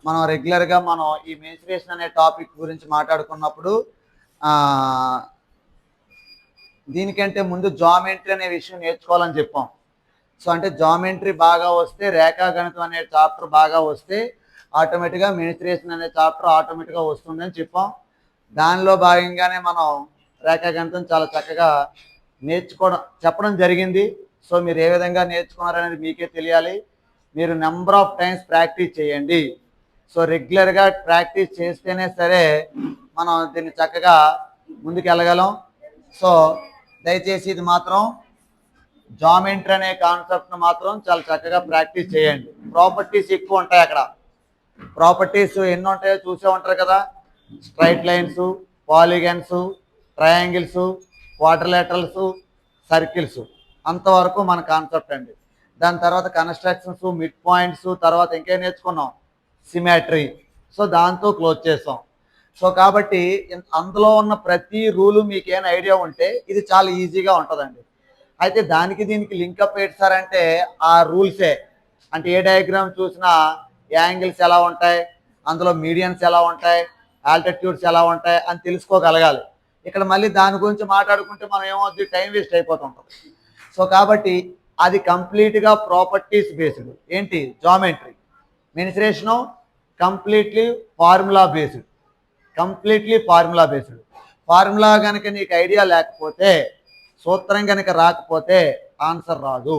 మనం రెగ్యులర్గా మనం ఈ మెన్సురేషన్ అనే టాపిక్ గురించి మాట్లాడుకున్నప్పుడు దీనికంటే ముందు జామెట్రీ అనే విషయం నేర్చుకోవాలని చెప్పాం. సో అంటే జామెట్రీ బాగా వస్తే, రేఖాగణితం అనే చాప్టర్ బాగా వస్తే ఆటోమేటిక్గా మెన్సురేషన్ అనే చాప్టర్ ఆటోమేటిక్గా వస్తుందని చెప్పాం. దానిలో భాగంగానే మనం రేఖాగణితం చాలా చక్కగా చెప్పడం జరిగింది. సో మీరు ఏ విధంగా నేర్చుకున్నారనేది మీకే తెలియాలి. మీరు నెంబర్ ఆఫ్ టైమ్స్ ప్రాక్టీస్ చేయండి. సో రెగ్యులర్గా ప్రాక్టీస్ చేస్తేనే సరే మనం దీన్ని చక్కగా ముందుకు వెళ్ళగలం. సో దయచేసి ఇది మాత్రం జామెట్రీ అనే కాన్సెప్ట్ను మాత్రం చాలా చక్కగా ప్రాక్టీస్ చేయండి. ప్రాపర్టీస్ ఎక్కువ ఉంటాయి అక్కడ. ప్రాపర్టీస్ ఎన్ని ఉంటాయో చూసే ఉంటారు కదా. Straight lines, polygons, triangles, quadrilaterals, circles, అంతవరకు మన కాన్సెప్ట్ అండి. దాని తర్వాత కన్స్ట్రక్షన్స్, మిడ్ పాయింట్స్, తర్వాత ఇంకేం నేర్చుకున్నాం, సిమెట్రీ. సో దాంతో క్లోజ్ చేసాం. సో కాబట్టి అందులో ఉన్న ప్రతి రూలు మీకు ఏమైనా ఐడియా ఉంటే ఇది చాలా ఈజీగా ఉంటుందండి. అయితే దానికి దీనికి లింకప్ పెట్టారంటే ఆ రూల్సే. అంటే ఏ డయాగ్రామ్ చూసినా యాంగిల్స్ ఎలా ఉంటాయి, అందులో మీడియన్స్ ఎలా ఉంటాయి, ఆల్టిట్యూడ్స్ ఎలా ఉంటాయి అని తెలుసుకోగలగాలి. ఇక్కడ మళ్ళీ దాని గురించి మాట్లాడుకుంటే మనం ఏమవుతుంది, టైం వేస్ట్ అయిపోతుంటుంది. సో కాబట్టి అది కంప్లీట్గా ప్రాపర్టీస్ బేస్డ్. ఏంటి, geometry. Mensuration completely formula based. Formula కనుక నీకు ఐడియా లేకపోతే, సూత్రం కనుక రాకపోతే ఆన్సర్ రాదు.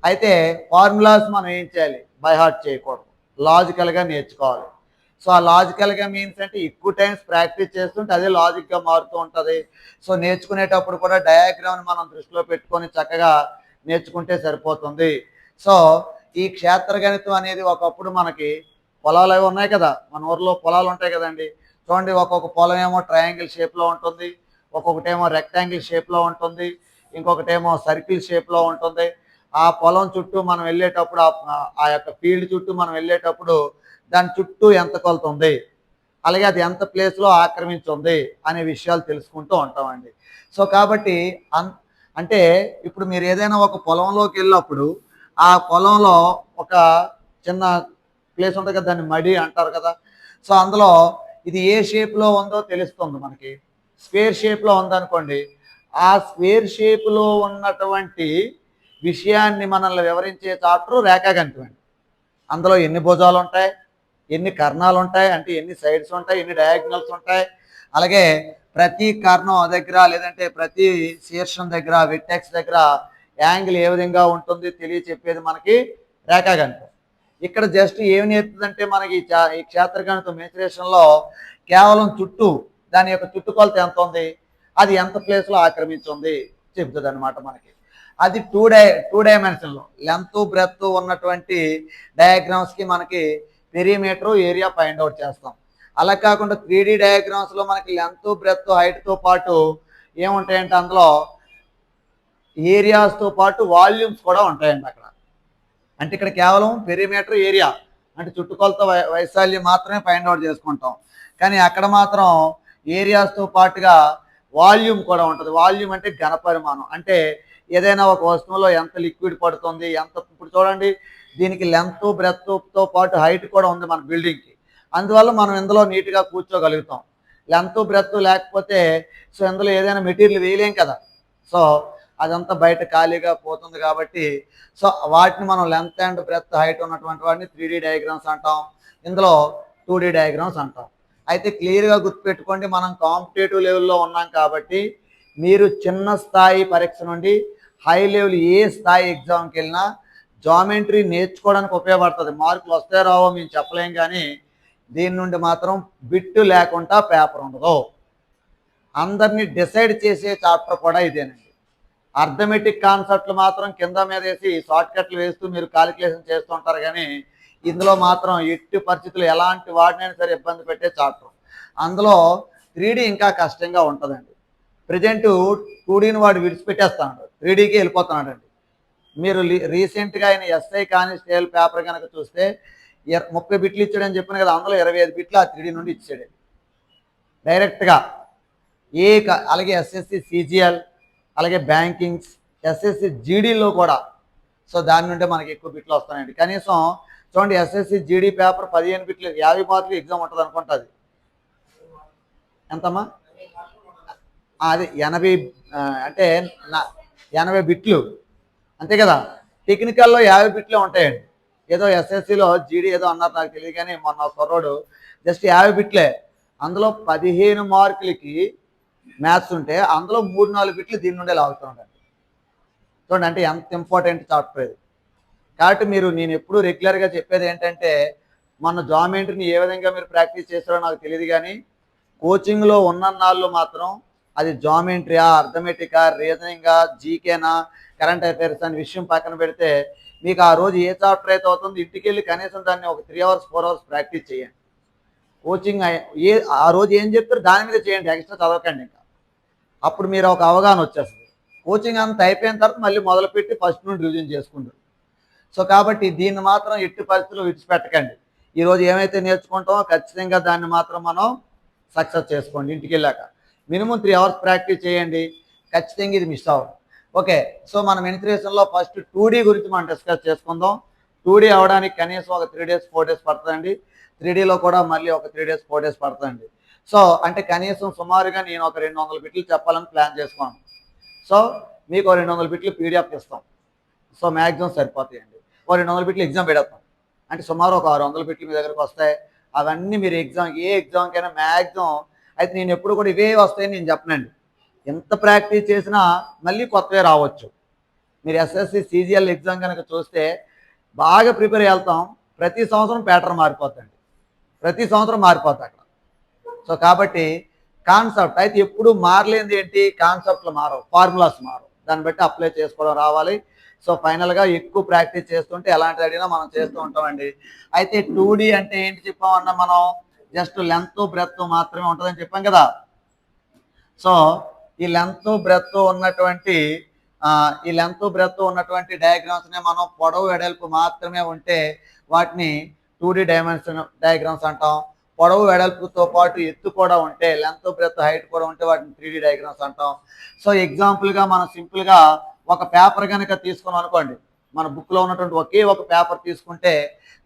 అయితే ఫార్ములాస్ మనం ఏం చేయాలి, బై హార్ట్ చేయకూడదు, లాజికల్గా నేర్చుకోవాలి. సో ఆ లాజికల్గా మీన్స్ అంటే ఎక్కువ టైమ్స్ ప్రాక్టీస్ చేస్తుంటే అదే లాజిక్గా మారుతూ ఉంటుంది. సో నేర్చుకునేటప్పుడు కూడా డయాగ్రామ్ని మనం దృష్టిలో పెట్టుకొని చక్కగా నేర్చుకుంటే సరిపోతుంది. సో ఈ క్షేత్రగణితం అనేది ఒకప్పుడు మనకి పొలాలు అవి ఉన్నాయి కదా, మన ఊర్లో పొలాలు ఉంటాయి కదండి. చూడండి, ఒక్కొక్క పొలం ఏమో ట్రయాంగిల్ షేప్లో ఉంటుంది, ఒక్కొక్కటేమో రెక్టాంగిల్ షేప్లో ఉంటుంది, ఇంకొకటేమో సర్కిల్ షేప్లో ఉంటుంది. ఆ పొలం చుట్టూ మనం వెళ్ళేటప్పుడు, ఆ యొక్క ఫీల్డ్ చుట్టూ మనం వెళ్ళేటప్పుడు దాని చుట్టూ ఎంత కొలత ఉంది, అలాగే అది ఎంత ప్లేస్లో ఆక్రమించుంది అనే విషయాలు తెలుసుకుంటూ ఉంటామండి. సో కాబట్టి అంటే ఇప్పుడు మీరు ఏదైనా ఒక పొలంలోకి వెళ్ళినప్పుడు ఆ పొలంలో ఒక చిన్న ప్లేస్ ఉంటుంది కదా, దాన్ని మడి అంటారు కదా. సో అందులో ఇది ఏ షేప్లో ఉందో తెలుస్తుంది మనకి. స్క్వేర్ షేప్లో ఉందనుకోండి, ఆ స్క్వేర్ షేప్లో ఉన్నటువంటి విషయాన్ని మనల్ని వివరించే చాప్టర్ రేఖాగణితం అండి. అందులో ఎన్ని భుజాలు ఉంటాయి, ఎన్ని కర్ణాలు ఉంటాయి, అంటే ఎన్ని సైడ్స్ ఉంటాయి, ఎన్ని డయాగ్నల్స్ ఉంటాయి, అలాగే ప్రతి కర్ణం దగ్గర లేదంటే ప్రతి శీర్షం దగ్గర, విట్టెక్స్ దగ్గర యాంగిల్ ఏ విధంగా ఉంటుంది తెలియచెప్పేది మనకి రేఖాగణితం. ఇక్కడ జస్ట్ ఏమి నేర్పుతుందంటే మనకి ఈ క్షేత్రగణితం మెన్సురేషన్లో కేవలం చుట్టూ, దాని యొక్క చుట్టుకొలత ఎంత ఉంది, అది ఎంత ప్లేస్లో ఆక్రమించింది చెప్తుంది అనమాట మనకి. అది టూ డైమెన్షన్లో లెంత్ బ్రెత్ ఉన్నటువంటి డయాగ్రామ్స్కి మనకి పెరిమీటర్, ఏరియా ఫైండ్ అవుట్ చేస్తాం. అలా కాకుండా 3D డయాగ్రామ్స్లో మనకి లెంత్ బ్రెత్ హైట్తో పాటు ఏముంటాయంటే అందులో ఏరియాస్తో పాటు వాల్యూమ్స్ కూడా ఉంటాయండి అక్కడ. అంటే ఇక్కడ కేవలం పెరిమీటర్, ఏరియా అంటే చుట్టుకొలత వైశాల్యం మాత్రమే ఫైండ్ అవుట్ చేసుకుంటాం. కానీ అక్కడ మాత్రం ఏరియాస్తో పాటుగా వాల్యూమ్ కూడా ఉంటుంది. వాల్యూమ్ అంటే ఘనపరిమాణం. అంటే ఏదైనా ఒక వస్తువులో ఎంత లిక్విడ్ పడుతుంది, ఎంత. ఇప్పుడు చూడండి, దీనికి లెంత్ బ్రెత్తో పాటు హైట్ కూడా ఉంది మన బిల్డింగ్కి. అందువల్ల మనం ఇందులో నీట్గా కూర్చోగలుగుతాం. లెంత్ బ్రెత్ లేకపోతే సో ఇందులో ఏదైనా మెటీరియల్ వేయలేం కదా. సో అదంతా బయట ఖాళీగా పోతుంది కాబట్టి సో వాటిని మనం లెంత్ అండ్ బ్రెత్ హైట్ ఉన్నటువంటి వాటిని 3D డయాగ్రామ్స్ అంటాం, ఇందులో 2D డయాగ్రామ్స్ అంటాం. అయితే క్లియర్గా గుర్తుపెట్టుకోండి, మనం కాంపిటేటివ్ లెవెల్లో ఉన్నాం కాబట్టి మీరు చిన్న స్థాయి పరీక్ష నుండి హై లెవెల్ ఏ స్థాయి ఎగ్జామ్కి వెళ్ళినా జామెట్రీ నేర్చుకోవడానికి ఉపయోగపడుతుంది. మార్కులు వస్తాయో రావో మేము చెప్పలేం, కానీ దీని నుండి మాత్రం బిట్టు లేకుండా పేపర్ ఉండదు. అందరినీ డిసైడ్ చేసే చాప్టర్ కూడా ఇదేనండి. అర్థమెటిక్ కాన్సెప్ట్లు మాత్రం కింద మీద వేసి షార్ట్ కట్లు వేస్తూ మీరు క్యాలిక్యులేషన్ చేస్తూ ఉంటారు, కానీ ఇందులో మాత్రం ఎట్టి పరిస్థితులు ఎలాంటి వాడినైనా సరే ఇబ్బంది పెట్టే చాప్టర్. అందులో 3D ఇంకా కష్టంగా ఉంటుందండి. ప్రజెంట్ 2Dని వాడు విడిచిపెట్టేస్తున్నాడు, 3Dకి వెళ్ళిపోతున్నాడండి. మీరు రీసెంట్గా ఆయన ఎస్ఐ కానిస్టేబుల్ పేపర్ కనుక చూస్తే 30 బిట్లు ఇచ్చాడని చెప్పిన కదా, అందులో 25 బిట్లు ఆ 3D నుండి ఇచ్చాడు డైరెక్ట్గా. అలాగే ఎస్ఎస్సి సిజిఎల్, అలాగే బ్యాంకింగ్స్, ఎస్ఎస్సి జీడీలో కూడా. సో దాని నుండి మనకి ఎక్కువ బిట్లు వస్తాయండి. కనీసం చూడండి ఎస్ఎస్సి జీడీ పేపర్ 15 బిట్లు 50 మార్కులు ఎగ్జామ్ ఉంటుంది అనుకుంటుంది. ఎంతమ్మా? అది 80 అంటే 80 బిట్లు అంతే కదా. టెక్నికల్లో 50 బిట్లే ఉంటాయండి. ఏదో ఎస్ఎస్సిలో జీడీ ఏదో అన్నారు నాకు తెలియదు, కానీ మొన్న కుర్రోడు జస్ట్ 50 బిట్లే. అందులో 15 మార్కులకి మ్యాథ్స్ ఉంటే అందులో 3-4 బిట్లు దీని నుండే లాగుతుంటాను. చూడండి అంటే ఎంత ఇంపార్టెంట్ చాప్టర్ ఇది. కాబట్టి నేను ఎప్పుడు రెగ్యులర్గా చెప్పేది ఏంటంటే, మన జామెంట్రీని ఏ విధంగా మీరు ప్రాక్టీస్ చేస్తారో నాకు తెలియదు, కానీ కోచింగ్లో ఉన్నన్నాళ్ళు మాత్రం అది జామెంట్రీయా, అర్థమెటికా, రీజనింగా, జీకేనా, కరెంట్ అఫైర్స్ అనే విషయం పక్కన పెడితే మీకు ఆ రోజు ఏ చాప్టర్ అయితే అవుతుందో ఇంటికి వెళ్ళి కనీసం దాన్ని ఒక 3 అవర్స్ 4 అవర్స్ ప్రాక్టీస్ చేయండి. కోచింగ్ ఆ రోజు ఏం చెప్తారో దాని మీద చేయండి, ఎక్స్ట్రా చదవకండి. ఇంకా అప్పుడు మీరు ఒక అవగాహన వచ్చేస్తుంది. కోచింగ్ అంతా అయిపోయిన తర్వాత మళ్ళీ మొదలుపెట్టి ఫస్ట్ నుండి రివిజన్ చేసుకుంటారు. సో కాబట్టి దీన్ని మాత్రం ఎట్టి పరిస్థితుల్లో విడిచిపెట్టకండి. ఈరోజు ఏమైతే నేర్చుకుంటామో ఖచ్చితంగా దాన్ని మాత్రం మనం సక్సెస్ చేసుకోండి. ఇంటికి వెళ్ళాక మినిమం 3 అవర్స్ ప్రాక్టీస్ చేయండి, ఖచ్చితంగా ఇది మిస్ అవ్వదు. ఓకే, సో మన మెన్సురేషన్లో ఫస్ట్ 2D గురించి మనం డిస్కస్ చేసుకుందాం. 2D అవడానికి కనీసం ఒక 3 days 4 days పడుతుందండి. 3Dలో కూడా మళ్ళీ ఒక 3 days 4 days పడుతుందండి. సో అంటే కనీసం సుమారుగా నేను ఒక 200 బిట్లు చెప్పాలని ప్లాన్ చేసుకున్నాను. సో మీకు 200 బిట్లు పీడిఎఫ్ ఇస్తాం. సో మ్యాక్సిమం సరిపోతాయండి. 200 బిట్లు ఎగ్జామ్ పెడతాం అంటే సుమారు ఒక 600 బిట్లు మీ దగ్గరకు వస్తాయి. అవన్నీ మీరు ఏ ఎగ్జామ్కైనా మ్యాక్సిమం అయితే నేను ఎప్పుడు కూడా ఇవే వస్తాయని నేను చెప్పనండి. ఎంత ప్రాక్టీస్ చేసినా మళ్ళీ కొత్తవే రావచ్చు. మీరు ఎస్ఎస్సి సీజీఎల్ ఎగ్జామ్ కనుక చూస్తే బాగా ప్రిపేర్ వెళ్తాం, ప్రతి సంవత్సరం ప్యాటర్న్ మారిపోతుంది, ప్రతి సంవత్సరం మారిపోతుంది అక్కడ. సో కాబట్టి కాన్సెప్ట్ అయితే ఎప్పుడు మారలేనిది ఏంటి, కాన్సెప్ట్లు మారవు, ఫార్ములాస్ మారవు, దాన్ని బట్టి అప్లై చేసుకోవడం రావాలి. సో ఫైనల్గా ఎక్కువ ప్రాక్టీస్ చేస్తుంటే ఎలాంటిది అడిగినా మనం చేస్తూ ఉంటామండి. అయితే 2D అంటే ఏంటి చెప్పామన్నా, మనం జస్ట్ లెంత్ బ్రెత్ మాత్రమే ఉంటుందని చెప్పాం కదా. సో ఈ లెంత్ బ్రెత్ ఉన్నటువంటి డయాగ్రామ్స్నే మనం పొడవు వెడల్పు మాత్రమే ఉంటే వాటిని 2D డయాగ్రామ్స్ అంటాం. పొడవు వెడల్పుతో పాటు ఎత్తు కూడా ఉంటే, లెంత్ బ్రెత్ హైట్ కూడా ఉంటే వాటిని 3D డయాగ్రామ్స్ అంటాం. సో ఎగ్జాంపుల్గా మనం సింపుల్గా ఒక పేపర్ కనుక తీసుకున్నాం అనుకోండి, మన బుక్లో ఉన్నటువంటి ఒకే ఒక పేపర్ తీసుకుంటే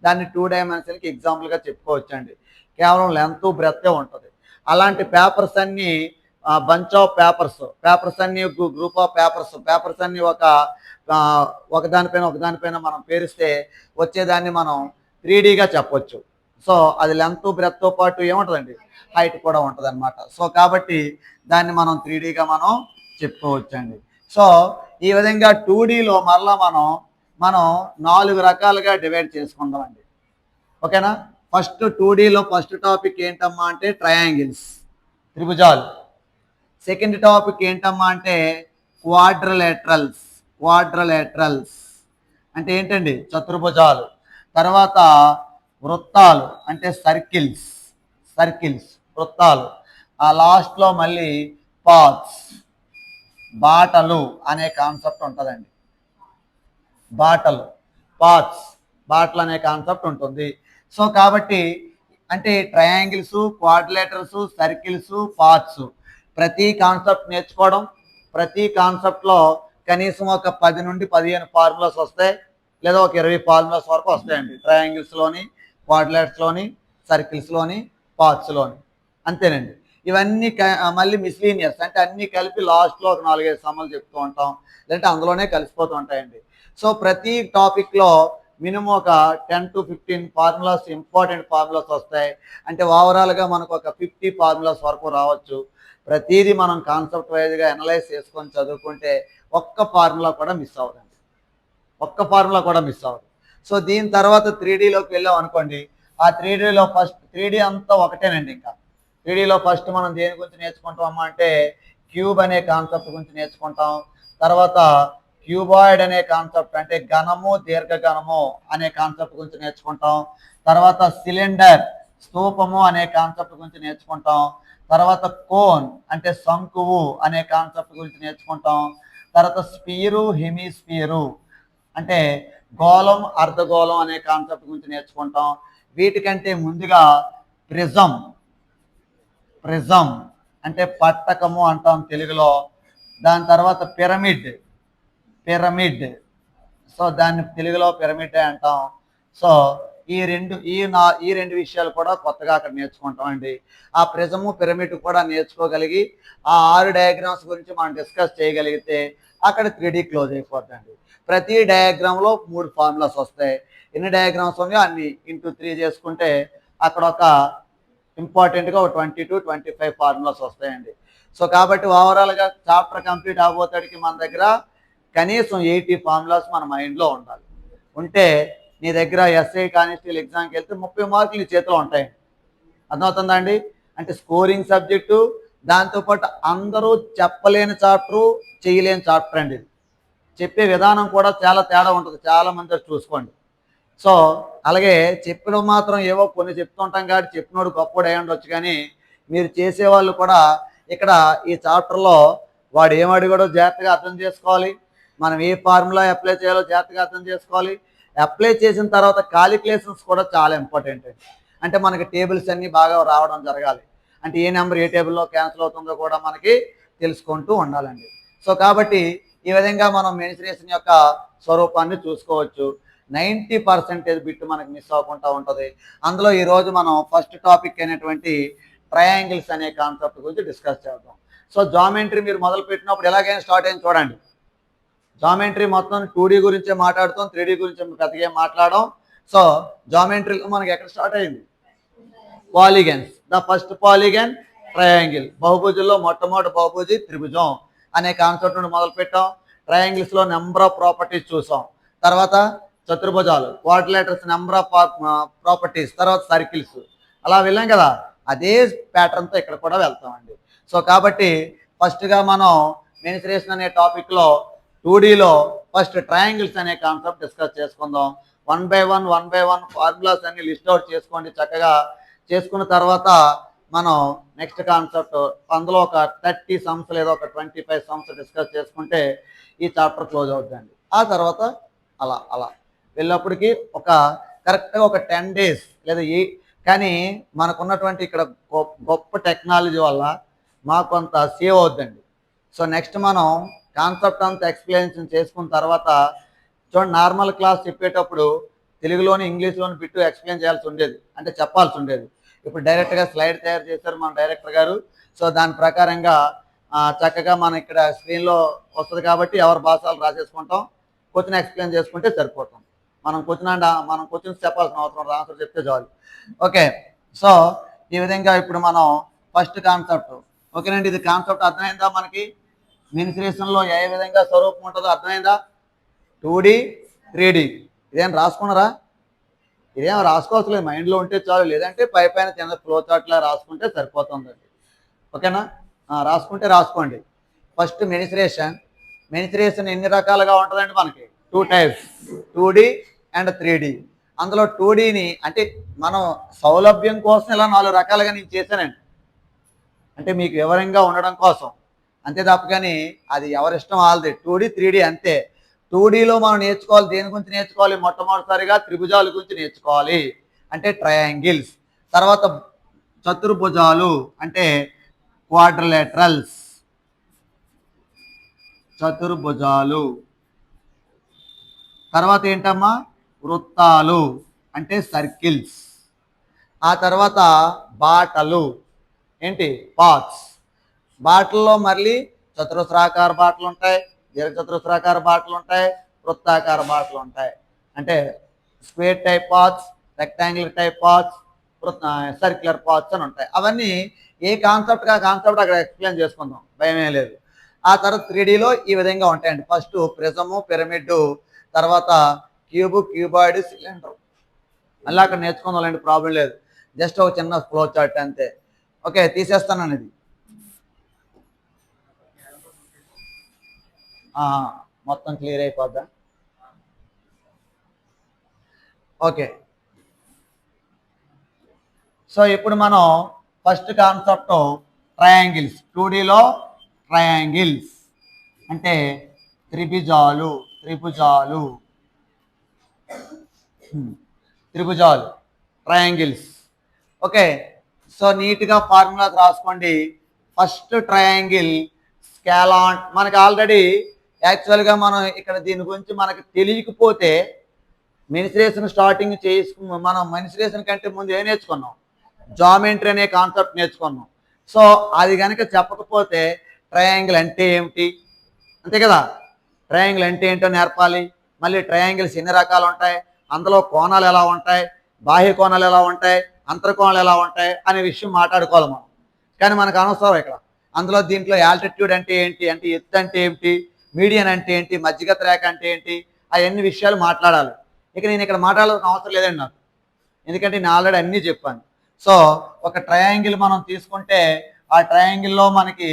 దాన్ని 2 డైమెన్షన్కి ఎగ్జాంపుల్గా చెప్పుకోవచ్చండి. కేవలం లెంత్ బ్రెత్తే ఉంటుంది. అలాంటి పేపర్స్ అన్నీ బంచ్ ఆఫ్ పేపర్స్ అన్నీ గ్రూప్ ఆఫ్ పేపర్స్ అన్నీ ఒకదానిపైన మనం పేరిస్తే వచ్చేదాన్ని మనం 3Dగా చెప్పొచ్చు. సో అది లెంత్ బ్రెత్తో పాటు ఏముంటుందండి, హైట్ కూడా ఉంటుంది అనమాట. సో కాబట్టి దాన్ని మనం 3Dగా మనం చెప్పుకోవచ్చండి. సో ఈ విధంగా 2Dలో మరలా మనం 4 రకాలుగా డివైడ్ చేసుకుందామండి. ఓకేనా. ఫస్ట్ 2Dలో ఫస్ట్ టాపిక్ ఏంటమ్మా అంటే ట్రయాంగిల్స్, త్రిభుజాలు. సెకండ్ టాపిక్ ఏంటమ్మా అంటే క్వాడ్రలేటరల్స్ అంటే ఏంటండి, చతుర్భుజాలు. తర్వాత వృత్తాలు అంటే సర్కిల్స్, వృత్తాలు. ఆ లాస్ట్లో మళ్ళీ పాత్స్, బాటలు అనే కాన్సెప్ట్ ఉంటుందండి. బాటలు అనే కాన్సెప్ట్ ఉంటుంది. సో కాబట్టి అంటే ట్రయాంగిల్స్, క్వాడ్రిలేటరల్స్, సర్కిల్స్, పాత్స్ ప్రతి కాన్సెప్ట్ నేర్చుకోవడం. ప్రతి కాన్సెప్ట్లో కనీసం ఒక 10 నుండి 15 ఫార్ములాస్ వస్తాయి, లేదా ఒక 20 ఫార్ములాస్ వరకు వస్తాయండి. ట్రయాంగిల్స్లోని, క్వాడ్రిలేటర్స్లోని, సర్కిల్స్లోని, పాత్స్లోని, అంతేనండి. ఇవన్నీ మళ్ళీ మిస్లీనియస్ అంటే అన్నీ కలిపి లాస్ట్లో ఒక 4-5 సమ్మలు చెప్తూ ఉంటాం, లేదంటే అందులోనే కలిసిపోతూ ఉంటాయండి. సో ప్రతి టాపిక్లో మినిమం ఒక 10 to 15 ఫార్ములాస్, ఇంపార్టెంట్ ఫార్ములాస్ వస్తాయి. అంటే ఓవరాల్గా మనకు ఒక 50 ఫార్ములాస్ వరకు రావచ్చు. ప్రతిదీ మనం కాన్సెప్ట్ వైజ్గా అనలైజ్ చేసుకొని చదువుకుంటే ఒక్క ఫార్ములా కూడా మిస్ అవ్వదు. సో దీని తర్వాత 3Dలోకి వెళ్ళాం అనుకోండి. ఆ 3Dలో ఫస్ట్ 3D అంతా ఒకటేనండి. ఇంకా 3Dలో ఫస్ట్ మనం దేని గురించి నేర్చుకుంటామమ్మా అంటే క్యూబ్ అనే కాన్సెప్ట్ గురించి నేర్చుకుంటాం. తర్వాత క్యూబాయిడ్ అనే కాన్సెప్ట్ అంటే ఘనము, దీర్ఘఘనము అనే కాన్సెప్ట్ గురించి నేర్చుకుంటాం. తర్వాత సిలిండర్, స్తూపము అనే కాన్సెప్ట్ గురించి నేర్చుకుంటాం. తర్వాత కోన్ అంటే శంకువు అనే కాన్సెప్ట్ గురించి నేర్చుకుంటాం. తర్వాత స్పియరు, హెమిస్పియరు అంటే గోళం, అర్ధగోళం అనే కాన్సెప్ట్ గురించి నేర్చుకుంటాం. వీటికంటే ముందుగా ప్రిజం అంటే పట్టకము అంటాం తెలుగులో. దాని తర్వాత పిరమిడ్, సో దాన్ని తెలుగులో పిరమిడ్ అంటాం. సో ఈ రెండు విషయాలు కూడా కొత్తగా అక్కడ నేర్చుకుంటామండి. ఆ ప్రిజము పిరమిడ్ కూడా నేర్చుకోగలిగి ఆ 6 డయాగ్రామ్స్ గురించి మనం డిస్కస్ చేయగలిగితే అక్కడ 3D క్లోజ్ అయిపోద్దండి. ప్రతి డయాగ్రామ్లో 3 ఫార్ములాస్ వస్తాయి. ఎన్ని డయాగ్రామ్స్ ఉన్నాయో అన్ని ఇంటూ 3 చేసుకుంటే అక్కడ ఒక ఇంపార్టెంట్గా ఒక 20 to 25 ఫార్ములాస్ వస్తాయండి. సో కాబట్టి ఓవరాల్గా చాప్టర్ కంప్లీట్ అవబోతాడికి మన దగ్గర కనీసం 80 ఫార్ములాస్ మన మైండ్లో ఉండాలి. ఉంటే నీ దగ్గర ఎస్ఐ కానిస్టేబుల్ ఎగ్జామ్కి వెళ్తే 30 మార్కులు నీ చేతిలో ఉంటాయి. అర్థమవుతుందా అండి? అంటే స్కోరింగ్ సబ్జెక్టు, దాంతోపాటు అందరూ చెప్పలేని చాప్టరు, చేయలేని చాప్టర్ అండి. చెప్పే విధానం కూడా చాలా తేడా ఉంటుంది. చాలా మంది చూసుకోండి. సో అలాగే చెప్పడం మాత్రం ఏవో కొన్ని చెప్తుంటాం కాబట్టి చెప్పినోడు గొప్పవాడు అయి ఉండొచ్చు, కానీ మీరు చేసేవాళ్ళు కూడా ఇక్కడ ఈ చాప్టర్లో వాడు ఏమడిగాడో జాగ్రత్తగా అర్థం చేసుకోవాలి. మనం ఏ ఫార్ములా అప్లై చేయాలో జాగ్రత్తగా అర్థం చేసుకోవాలి. అప్లై చేసిన తర్వాత కాలిక్యులేషన్స్ కూడా చాలా ఇంపార్టెంట్. అంటే మనకి టేబుల్స్ అన్నీ బాగా రావడం జరగాలి. అంటే ఏ నెంబర్ ఏ టేబుల్లో క్యాన్సిల్ అవుతుందో కూడా మనకి తెలుసుకుంటూ ఉండాలండి. సో కాబట్టి ఈ విధంగా మనం మెన్సురేషన్ యొక్క స్వరూపాన్ని చూసుకోవచ్చు. 90% బిట్ మనకు మిస్ అవ్వకుండా ఉంటుంది. అందులో ఈరోజు మనం ఫస్ట్ టాపిక్ అయినటువంటి ట్రయాంగిల్స్ అనే కాన్సెప్ట్ గురించి డిస్కస్ చేద్దాం. సో జామెట్రీ మీరు మొదలు పెట్టినప్పుడు ఎలాగైనా స్టార్ట్ అయింది చూడండి. జామెట్రీ మొత్తం 2D గురించే మాట్లాడుతాం, 3D గురించి పెద్దగా మాట్లాడడం. సో జామెట్రీలో మనకి ఎక్కడ స్టార్ట్ అయింది? Polygons. The first polygon triangle. బహుభుజుల్లో మొట్టమొదటి బహుభుజి త్రిభుజం అనే కాన్సెప్ట్ నుండి మొదలు పెట్టాం. ట్రయాంగిల్స్లో నెంబర్ ఆఫ్ ప్రాపర్టీస్ చూసాం. తర్వాత చతుర్భుజాలు, క్వాడ్రిలేటర్స్ నెంబర్ ఆఫ్ ప్రాపర్టీస్, తర్వాత సర్కిల్స్, అలా వెళ్ళాం కదా. అదే ప్యాటర్న్తో ఇక్కడ కూడా వెళ్తామండి. సో కాబట్టి ఫస్ట్గా మనం మెన్సురేషన్ అనే టాపిక్లో 2Dలో ఫస్ట్ ట్రయాంగిల్స్ అనే కాన్సెప్ట్ డిస్కస్ చేసుకుందాం. 1 by 1 ఫార్ములాస్ అన్ని లిస్ట్ అవుట్ చేసుకోండి చక్కగా. చేసుకున్న తర్వాత మనం నెక్స్ట్ కాన్సెప్ట్ అందులో ఒక 30 సమ్స్ లేదా ఒక 25 సమ్స్ డిస్కస్ చేసుకుంటే ఈ చాప్టర్ క్లోజ్ అవుతుందండి. ఆ తర్వాత అలా అలా వెళ్ళినప్పటికీ ఒక కరెక్ట్గా ఒక 10 days లేదా కానీ మనకున్నటువంటి ఇక్కడ గొప్ప టెక్నాలజీ వల్ల మాకు కొంత సేవ్ అవుతుందండి. సో నెక్స్ట్ మనం కాన్సెప్ట్ అంతా ఎక్స్ప్లెనేషన్ చేసుకున్న తర్వాత చూడండి, నార్మల్ క్లాస్ చెప్పేటప్పుడు తెలుగులోని ఇంగ్లీష్లోని బిట్టు ఎక్స్ప్లెయిన్ చేయాల్సి ఉండేది, అంటే చెప్పాల్సి ఉండేది. ఇప్పుడు డైరెక్ట్గా స్లైడ్ తయారు చేశారు మన డైరెక్టర్ గారు. సో దాని ప్రకారంగా చక్కగా మనం ఇక్కడ స్క్రీన్లో వస్తుంది కాబట్టి ఎవరి భాషలు రాసేసుకుంటాం, క్వశ్చన్ ఎక్స్ప్లెయిన్ చేసుకుంటే సరిపోతాం. మనం క్వశ్చన్స్ చెప్పాల్సిన అవసరం, ఆన్సర్ చెప్తే చాలు. ఓకే, సో ఈ విధంగా ఇప్పుడు మనం ఫస్ట్ కాన్సెప్ట్. ఓకేనండి, ఇది కాన్సెప్ట్ అర్థమైందా? మనకి మెన్సురేషన్లో ఏ విధంగా స్వరూపం ఉంటుందో అర్థమైందా? 2D 3D. ఇదేం రాసుకున్నారా? ఇదేం రాసుకోవట్లేదు, మైండ్లో ఉంటే చాలు. లేదంటే పైన చిన్న ఫ్లో చార్ట్లా రాసుకుంటే సరిపోతుందండి. ఓకేనా? రాసుకుంటే రాసుకోండి. ఫస్ట్ మెన్సురేషన్ ఎన్ని రకాలుగా ఉంటుందండి? మనకి 2 types, 2D అండ్ 3D. అందులో 2Dని అంటే మనం సౌలభ్యం కోసం ఇలా 4 రకాలుగా నేను చేశానండి, అంటే మీకు వివరంగా ఉండడం కోసం అంతే తప్ప, కానీ అది ఎవరిష్టం వాళ్ళది. 2D 3D అంతే. 2Dలో మనం నేర్చుకోవాలి, దేని గురించి నేర్చుకోవాలి? మొట్టమొదటిసారిగా త్రిభుజాల గురించి నేర్చుకోవాలి, అంటే ట్రయాంగిల్స్. తర్వాత చతుర్భుజాలు అంటే క్వాడ్రిలేటరల్స్, చతుర్భుజాలు. తర్వాత ఏంటమ్మా? వృత్తాలు అంటే సర్కిల్స్. ఆ తర్వాత బాటలు ఏంటి? పార్ట్స్. బాటల్లో మళ్ళీ చతురస్రాకార బాటలు ఉంటాయి, దీర్ఘచతురస్రాకార బాటలు ఉంటాయి, వృత్తాకార బాటలు ఉంటాయి. అంటే square type parts, rectangular type parts, circular parts అని ఉంటాయి. అవన్నీ ఏ కాన్సెప్ట్ కాన్సెప్ట్ అక్కడ ఎక్స్ప్లెయిన్ చేసుకుందాం, భయమే లేదు. ఆ తర్వాత 3Dలో ఈ విధంగా ఉంటాయండి. ఫస్ట్ ప్రిజము, పిరమిడ్, తర్వాత క్యూబ్, క్యూబాయిడ్, సిలిండర్. మళ్ళీ అక్కడ నేర్చుకుందాంలేండి, ప్రాబ్లం లేదు. జస్ట్ ఒక చిన్న ఫ్లో చార్ట్ అంతే. ఓకే, తీసేస్తాను ఇది. మొత్తం క్లియర్ అయిపోద్దా? ఓకే, సో ఇప్పుడు మనం ఫస్ట్ కాన్సెప్ట్ ట్రయాంగిల్స్. 2Dలో ట్రయాంగిల్స్ అంటే త్రిభుజాలు, ట్రయాంగిల్స్. ఓకే, సో నీట్గా ఫార్ములాస్ రాసుకోండి. First triangle scalene. మనకి ఆల్రెడీ యాక్చువల్గా మనం ఇక్కడ దీని గురించి మనకి తెలియకపోతే మెన్సురేషన్ స్టార్టింగ్ మనం మెన్సురేషన్ కంటే ముందు ఏం నేర్చుకున్నాం? జామెట్రీ అనే కాన్సెప్ట్ నేర్చుకున్నాం. సో అది కనుక చెప్పకపోతే ట్రయాంగిల్ అంటే ఏమిటి, అంతే కదా, ట్రయాంగిల్ అంటే ఏంటో నేర్పాలి. మళ్ళీ ట్రయాంగిల్స్ ఎన్ని రకాలు ఉంటాయి, అందులో కోణాలు ఎలా ఉంటాయి, బాహ్య కోణాలు ఎలా ఉంటాయి, అంతర్కోణాలు ఎలా ఉంటాయి అనే విషయం మాట్లాడుకోవాలి మనం. కానీ మనకు అనవసరం ఇక్కడ. అందులో దీంట్లో ఆల్టిట్యూడ్ అంటే ఏంటి, అంటే ఎత్తు అంటే ఏంటి, మీడియన్ అంటే ఏంటి, మధ్యగత రేఖ అంటే ఏంటి, అవన్నీ విషయాలు మాట్లాడాలి. ఇక నేను ఇక్కడ మాట్లాడాల్సిన అవసరం లేదండి నాకు, ఎందుకంటే నేను ఆల్రెడీ అన్నీ చెప్పాను. సో ఒక ట్రయాంగిల్ మనం తీసుకుంటే ఆ ట్రయాంగిల్లో మనకి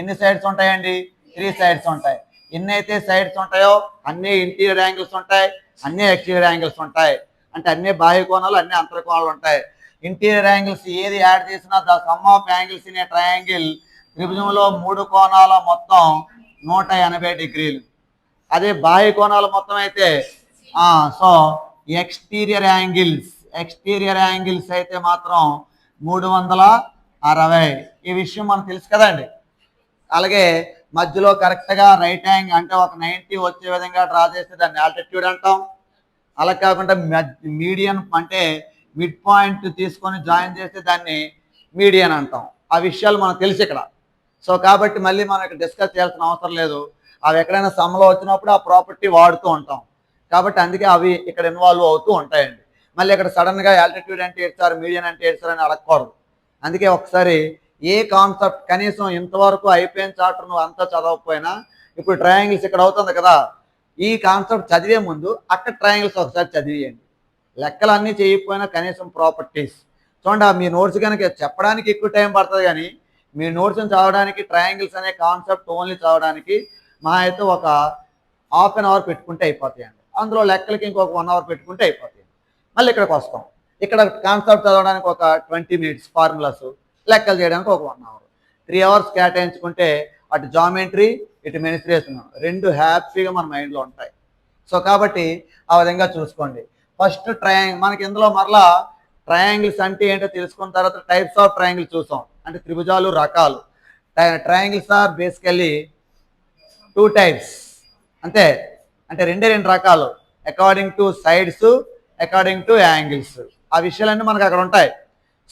ఎన్ని సైడ్స్ ఉంటాయండి? 3 సైడ్స్ ఉంటాయి. ఎన్ని అయితే సైడ్స్ ఉంటాయో అన్నీ ఇంటీరియర్ యాంగిల్స్ ఉంటాయి, అన్నీ ఎక్స్టీరియర్ యాంగిల్స్ ఉంటాయి. అంటే అన్ని బాహ్య కోణాలు, అన్ని అంతర్కోణాలు ఉంటాయి. ఇంటీరియర్ యాంగిల్స్ ఏది యాడ్ చేసినా the sum of angles in a triangle, త్రిభుజంలో 3 కోణాల మొత్తం 180 డిగ్రీలు. అదే బాహ్య కోణాలు మొత్తం అయితే సో ఎక్స్టీరియర్ యాంగిల్స్ అయితే మాత్రం 360. ఈ విషయం మనకు తెలుసు కదండి. అలాగే మధ్యలో కరెక్ట్గా రైట్ యాంగిల్ అంటే ఒక 90 వచ్చే విధంగా డ్రా చేస్తే దాన్ని ఆల్టిట్యూడ్ అంటాం. అలా కాకుండా మీడియన్ అంటే మిడ్ పాయింట్ తీసుకొని జాయిన్ చేస్తే దాన్ని మీడియన్ అంటాం. ఆ విషయాలు మనకు తెలుసు ఇక్కడ. సో కాబట్టి మళ్ళీ మనం ఇక్కడ డిస్కస్ చేయాల్సిన అవసరం లేదు. అవి ఎక్కడైనా సమ్లో వచ్చినప్పుడు ఆ ప్రాపర్టీ వాడుతూ ఉంటాం కాబట్టి అందుకే అవి ఇక్కడ ఇన్వాల్వ్ అవుతూ ఉంటాయండి. మళ్ళీ ఇక్కడ సడన్గా ఆల్టిట్యూడ్ అంటే ఏడ్చారు, మీడియన్ అంటే ఏడ్చారు అని అడగకూడదు. అందుకే ఒకసారి ఏ కాన్సెప్ట్ కనీసం ఇంతవరకు అయిపోయిన చాప్టర్ నువ్వు అంతా చదవకపోయినా ఇప్పుడు ట్రయాంగిల్స్ ఇక్కడ అవుతుంది కదా, ఈ కాన్సెప్ట్ చదివే ముందు అక్కడ ట్రయాంగిల్స్ ఒకసారి చదివేయండి. లెక్కలు అన్నీ చేయకపోయినా కనీసం ప్రాపర్టీస్ చూడండి. మీ నోట్స్ కనుక చెప్పడానికి ఎక్కువ టైం పడుతుంది కానీ మీ నోట్స్ని చదవడానికి ట్రయాంగిల్స్ అనే కాన్సెప్ట్ ఓన్లీ చదవడానికి మా అయితే ఒక ½ అన్ అవర్ పెట్టుకుంటే అయిపోతాయండి. అందులో లెక్కలకి ఇంకొక 1 అవర్ పెట్టుకుంటే అయిపోతాయి. మళ్ళీ ఇక్కడికి వస్తాం. ఇక్కడ కాన్సెప్ట్ చదవడానికి ఒక 20 మినిట్స్, ఫార్ములాస్ లెక్కలు చేయడానికి ఒక 1 అవర్, 3 అవర్స్ కేటాయించుకుంటే అటు జామెట్రీ ఇటు మెన్సురేషన్ 2 హ్యాపీగా మన మైండ్లో ఉంటాయి. సో కాబట్టి ఆ విధంగా చూసుకోండి. ఫస్ట్ మనకి ఇందులో మరలా ట్రయాంగిల్స్ అంటే ఏంటో తెలుసుకున్న తర్వాత టైప్స్ ఆఫ్ ట్రయాంగిల్స్ చూసాం. అంటే త్రిభుజాలు రకాలు. ట్రయాంగిల్స్ ఆర్ బేసికల్లీ 2 టైప్స్ అంతే. అంటే 2 రకాలు according two sides, according to angles. ఆ విషయాలన్నీ మనకు అక్కడ ఉంటాయి.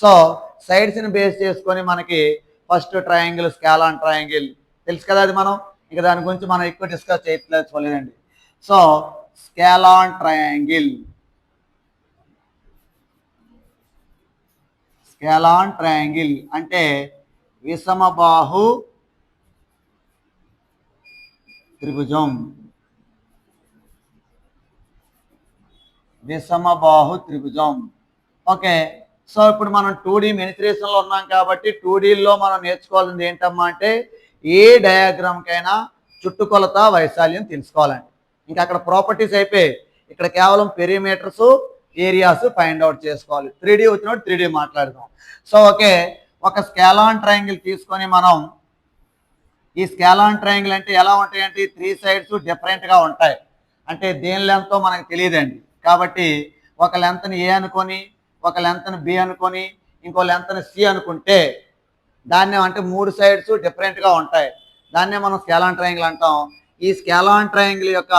సో సైడ్స్ని బేస్ చేసుకొని మనకి ఫస్ట్ ట్రయాంగిల్ స్కాలాన్ ట్రయాంగిల్ తెలుసు కదా, అది మనం ఇక దాని గురించి మనం ఎక్కువ డిస్కస్ చేయట్లేదండి. సో స్కాలాన్ ట్రయాంగిల్ అంటే విషమబాహు త్రిభుజం. ఓకే. సో ఇప్పుడు మనం 2D మెన్సురేషన్లో ఉన్నాం కాబట్టి 2Dలో మనం నేర్చుకోవాల్సింది ఏంటమ్మా అంటే ఏ డయాగ్రామ్కైనా చుట్టుకొలత వైశాల్యం తెలుసుకోవాలండి. ఇంకా అక్కడ ప్రాపర్టీస్ అయిపోయి ఇక్కడ కేవలం పెరిమీటర్స్, ఏరియాస్ ఫైండ్ అవుట్ చేసుకోవాలి. 3D వచ్చినప్పుడు 3D మాట్లాడదాం. సో ఓకే, ఒక స్కాలాన్ ట్రయాంగిల్ తీసుకొని మనం ఈ స్కాలాన్ ట్రయాంగిల్ అంటే ఎలా ఉంటాయంటే 3 సైడ్స్ డిఫరెంట్గా ఉంటాయి. అంటే దేని లెంత్తో మనకు తెలియదండి. కాబట్టి ఒక లెంత్ని ఏ అనుకొని, ఒక లెంత్ని బి అనుకొని, ఇంకో లెంత్ని సి అనుకుంటే దాన్ని అంటే 3 సైడ్స్ డిఫరెంట్గా ఉంటాయి. దాన్నే మనం స్కాలాన్ ట్రయాంగిల్ అంటాం. ఈ స్కాలాన్ ట్రయాంగిల్ యొక్క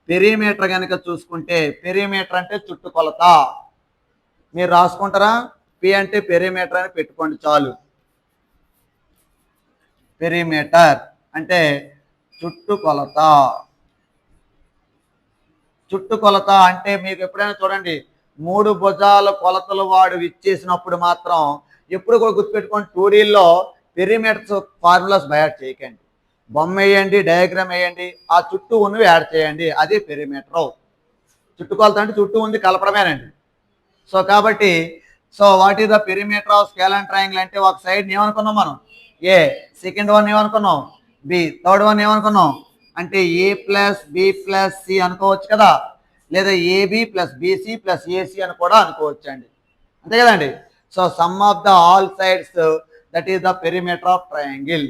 పెరిమీటర్ కనుక చూసుకుంటే, పెరిమీటర్ అంటే చుట్టుకొలత. మీరు రాసుకుంటారా? పి అంటే పెరిమీటర్ అని పెట్టుకోండి చాలు. పెరిమీటర్ అంటే చుట్టుకొలత. అంటే మీకు ఎప్పుడైనా చూడండి 3 భుజాల కొలతలు వాడు ఇచ్చేసినప్పుడు మాత్రం ఎప్పుడు కూడా గుర్తుపెట్టుకోండి, 2Dలో పెరిమీటర్స్ ఫార్ములాస్ బయాడ్ చేయకండి. బొమ్మ వేయండి, డయాగ్రామ్ వేయండి, ఆ చుట్టూ ఉన్నవి యాడ్ చేయండి, అదే పెరిమీటర్. చుట్టుకొలత అంటే చుట్టూ ఉంది కలపడమేనండి. సో కాబట్టి what is the perimeter of scalene triangle అంటే ఒక సైడ్ ఏమనుకున్నాం మనం ఏ, సెకండ్ వన్ ఏమనుకున్నాం బి, థర్డ్ వన్ ఏమనుకున్నాం అంటే A plus B plus C అనుకోవచ్చు కదా, లేదా AB plus BC plus AC అని కూడా అనుకోవచ్చు అండి, అంతే కదండి. So sum of the all sides that is the perimeter of triangle,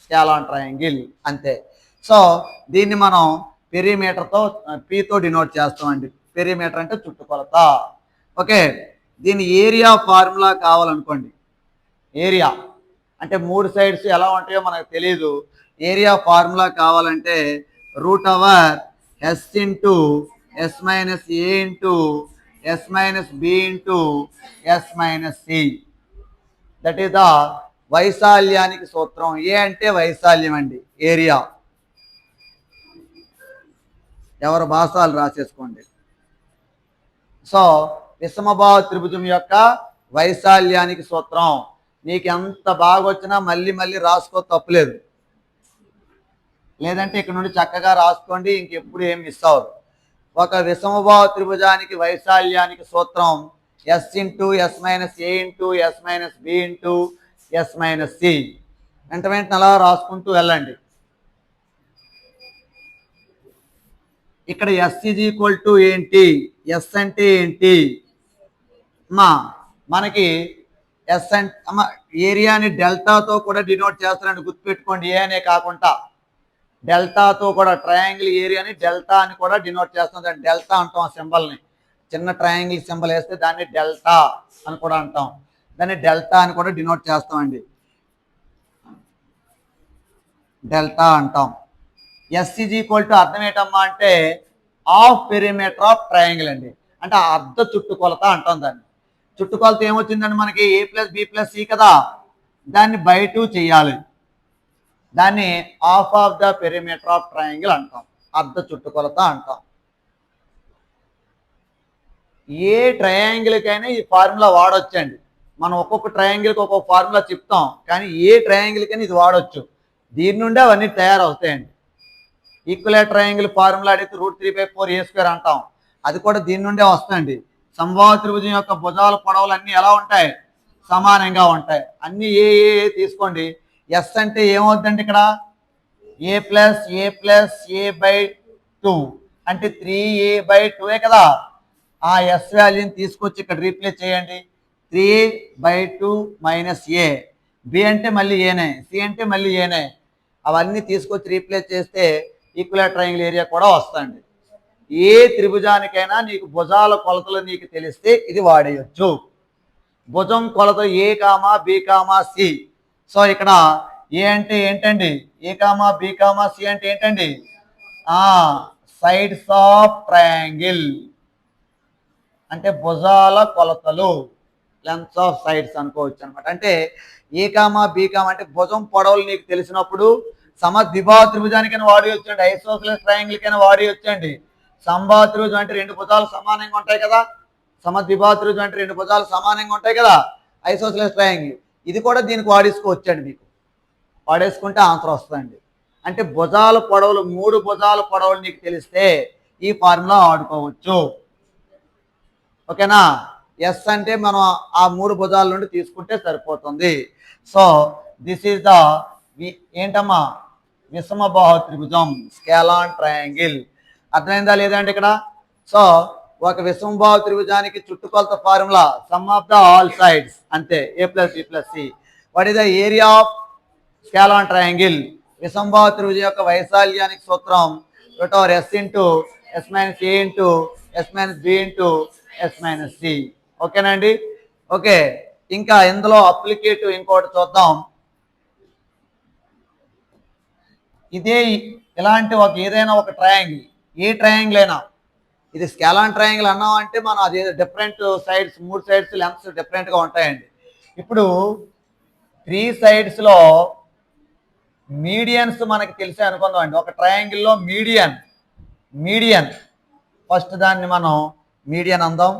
scalene triangle అంతే. సో దీన్ని మనం పెరిమీటర్తో పితో డినోట్ చేస్తామండి. పెరిమీటర్ అంటే చుట్టుకొలత. ఓకే, దీని ఏరియా ఫార్ములా కావాలనుకోండి. ఏరియా అంటే 3 సైడ్స్ ఎలా ఉంటాయో మనకు తెలియదు. ఏరియా ఫార్ములా కావాలంటే √S × S minus A into S minus B into S minus C. That is the వైశాల్యానికి సూత్రం. ఏ అంటే వైశాల్యం అండి, ఏరియా. ఎవరు భాషలు రాసేసుకోండి. సో విషమబాహు త్రిభుజం యొక్క వైశాల్యానికి సూత్రం. నీకు ఎంత బాగా వచ్చినా మళ్ళీ మళ్ళీ రాసుకో, తప్పులేదు. లేదంటే ఇక్కడ నుండి చక్కగా రాసుకోండి, ఇంకెప్పుడు ఏం మిస్ అవ్వదు. ఒక విషమబాహు త్రిభుజానికి వైశాల్యానికి సూత్రం S into S minus A into S minus B into S minus C. వెంట వెంటనే అలా రాసుకుంటూ వెళ్ళండి. ఇక్కడ ఎస్ ఈజ్ ఈక్వల్ టు ఏంటి, ఎస్ అంటే ఏంటి అమ్మా? మనకి ఎస్ అంటే అమ్మ ఏరియాని డెల్టాతో కూడా డినోట్ చేస్తారని గుర్తుపెట్టుకోండి. ఏ అనే కాకుండా డెల్టాతో కూడా ట్రయాంగిల్ ఏరియాని డెల్టా అని కూడా డినోట్ చేస్తాం. దాన్ని డెల్టా అంటాం. ఆ సింబల్ని చిన్న ట్రయాంగిల్ సింబల్ వేస్తే దాన్ని డెల్టా అని కూడా అంటాం. దాన్ని డెల్టా అని కూడా డినోట్ చేస్తామండి, డెల్టా అంటాం. ఎస్ ఈజ్ ఈక్వల్ టు అర్థం ఏంటమ్మా అంటే హాఫ్ పెరిమీటర్ ఆఫ్ ట్రయాంగిల్ అండి. అంటే అర్ధ చుట్టుకొలత అంటాం దాన్ని. చుట్టుకొలత ఏమొచ్చిందండి మనకి, ఏ ప్లస్ బి ప్లస్ సి కదా, దాన్ని బై 2 చేయాలి. దాన్ని half of the perimeter of triangle అంటాం, అర్ధ చుట్టుకొలత అంటాం. ఏ ట్రయాంగిల్కైనా ఈ ఫార్ములా వాడొచ్చండి. మనం ఒక్కొక్క ట్రయాంగిల్కి ఒక్కొక్క ఫార్ములా చెప్తాం, కానీ ఏ ట్రయాంగిల్కైనా ఇది వాడవచ్చు. దీని నుండి అవన్నీ తయారవుతాయండి. ఈక్వలేట్ ట్రయాంగిల్ ఫార్ములా అడిగితే √3/4 అంటాం, అది కూడా దీని నుండే వస్తుంది. సమబాహు త్రిభుజం యొక్క భుజాల పొడవులు అన్నీ ఎలా ఉంటాయి, సమానంగా ఉంటాయి. అన్నీ ఏ తీసుకోండి. ఎస్ అంటే ఏమవుతుందండి ఇక్కడ, ఏ ప్లస్ a/2 అంటే 3a/2 కదా. ఆ ఎస్ వాల్యూని తీసుకొచ్చి ఇక్కడ రీప్లేస్ చేయండి. 3/2 మైనస్ ఏ. బి అంటే మళ్ళీ ఏనే, సి అంటే మళ్ళీ ఏనే. అవన్నీ తీసుకొచ్చి రీప్లేస్ చేస్తే ఈక్వలేట్ ట్రయాంగిల్ ఏరియా కూడా వస్తుంది. ఏ త్రిభుజానికైనా నీకు భుజాల కొలతలు నీకు తెలిస్తే ఇది వాడేయచ్చు. భుజం కొలత A comma B comma C. So ఇక్కడ ఏ అంటే ఏంటండి, A comma B comma C అంటే ఏంటండి, సైడ్స్ ఆఫ్ ట్రయాంగిల్ అంటే భుజాల కొలతలు, లెంగ్త్ ఆఫ్ సైడ్స్ అనుకోవచ్చు అనమాట. అంటే ఏ కామా బి కామా అంటే భుజం పొడవులు నీకు తెలిసినప్పుడు సమద్విబాహు త్రిభుజానికైనా వాడేయొచ్చండి, ఐసోసెలస్ ట్రయాంగిల్కైనా వాడేయొచ్చండి. సమబాహు త్రిభుజం అంటే 2 భుజాలు సమానంగా ఉంటాయి కదా, సమద్విబాహు త్రిభుజం అంటే 2 భుజాలు సమానంగా ఉంటాయి కదా, ఐసోసెలస్ ట్రయాంగిల్. ఇది కూడా దీనికి వాడేసుకోవచ్చండి. మీకు వాడేసుకుంటే ఆన్సర్ వస్తుందండి. అంటే భుజాల పొడవులు 3 భుజాల పొడవులు నీకు తెలిస్తే ఈ ఫార్ములా వాడుకోవచ్చు. ఓకేనా. ఎస్ అంటే మనం ఆ 3 భుజాల నుండి తీసుకుంటే సరిపోతుంది. సో దిస్ ఈజ్ ద ఏంటమ్మా, విషమబాహు త్రిభుజం, స్కేలాన్ ట్రయాంగిల్. అర్థమైందా లేదంటే ఇక్కడ. సో ఒక విషమబాహు త్రిభుజానికి చుట్టుకొలత formula sum of the all sides, అంతే, a plus B plus C. What is the area of scalene triangle. విషమబాహు త్రిభుజం యొక్క వైశాల్యానికి సూత్రం √s into S minus A into S minus B into S minus C. ఓకేనండి. Okay, ఇంకా ఇందులో applicative ఇంకోటి చూద్దాం. ఇదే ఇలాంటి ఏదైనా ఒక ట్రయాంగిల్, ఏ ట్రయాంగిల్ అయినా, ఇది స్కేలాన్ ట్రయాంగిల్ అన్నాం అంటే మనం అది డిఫరెంట్ సైడ్స్, 3 సైడ్స్ లెంగ్త్స్ డిఫరెంట్గా ఉంటాయండి. ఇప్పుడు 3 సైడ్స్లో మీడియన్స్ మనకి తెలిసే అనుకుందాం అండి. ఒక ట్రయాంగిల్లో మీడియన్ ఫస్ట్ దాన్ని మనం మీడియన్ అందాం.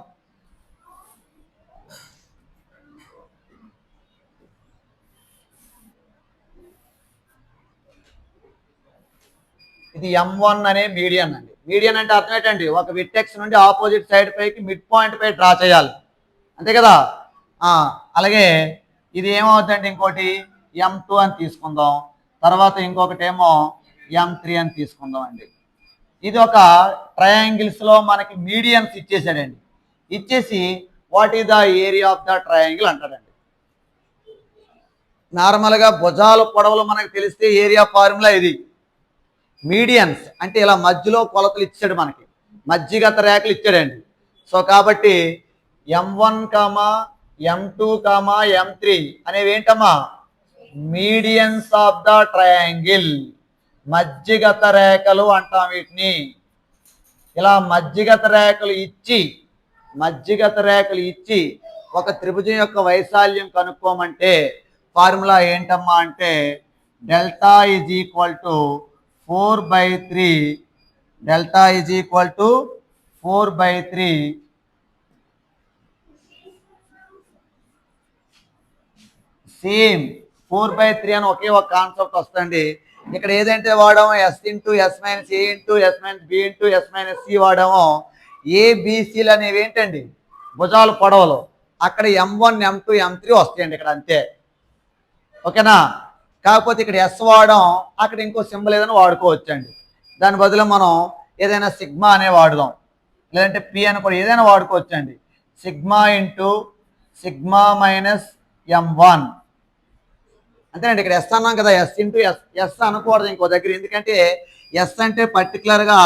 ఇది M1 అనే మీడియన్ అండి. మీడియన్ అంటే అర్థం ఏంటండి, ఒక విట్టెక్స్ నుండి ఆపోజిట్ సైడ్ పైకి మిడ్ పాయింట్ పై డ్రా చేయాలి, అంతే కదా. అలాగే ఇది ఏమవుతుందండి, ఇంకోటి M2 అని తీసుకుందాం, తర్వాత ఇంకొకటి ఏమో M3 అని తీసుకుందాం అండి. ఇది ఒక ట్రయాంగిల్స్లో మనకి మీడియన్స్ ఇచ్చేసాడండి. ఇచ్చేసి what is the area of the triangle అంటాడండి. నార్మల్గా భుజాల పొడవులు మనకు తెలిస్తే ఏరియా ఫార్ములా ఇది. మీడియన్స్ అంటే ఇలా మధ్యలో కొలతలు ఇచ్చాడు, మనకి మధ్యగత రేఖలు ఇచ్చాడండి. సో కాబట్టి M1, M2, M3 అనేవి ఏంటమ్మా, మీడియన్స్ ఆఫ్ ద ట్రయాంగిల్, మధ్యగత రేఖలు అంటాం వీటిని. ఇలా మధ్యగత రేఖలు ఇచ్చి ఒక త్రిభుజం యొక్క వైశాల్యం కనుక్కోమంటే ఫార్ములా ఏంటమ్మా అంటే delta is equal to 4/3 delta is equal to 4/3 same 4/3 అని ఒకే ఒక కాన్సెప్ట్ వస్తుంది. ఇక్కడ ఏదంటే వాడామో S into S minus A into S minus B into S minus C వాడామో ఏబిసిలు అనేవి ఏంటండి భుజాలు పొడవలు. అక్కడ M1 M2 M3 వస్తాయండి ఇక్కడ అంతే. ఓకేనా? కాకపోతే ఇక్కడ ఎస్ వాడడం, అక్కడ ఇంకో సింబల్ ఏదైనా వాడుకోవచ్చండి. దాని బదులు మనం ఏదైనా సిగ్మా అనే వాడదాం, లేదంటే పి అని కూడా ఏదైనా వాడుకోవచ్చండి. Sigma into sigma minus M1 అంతేనండి. ఇక్కడ ఎస్ అన్నాం కదా, ఎస్ ఇంటూ ఎస్ అనకూడదు ఇంకో దగ్గర, ఎందుకంటే ఎస్ అంటే పర్టికులర్గా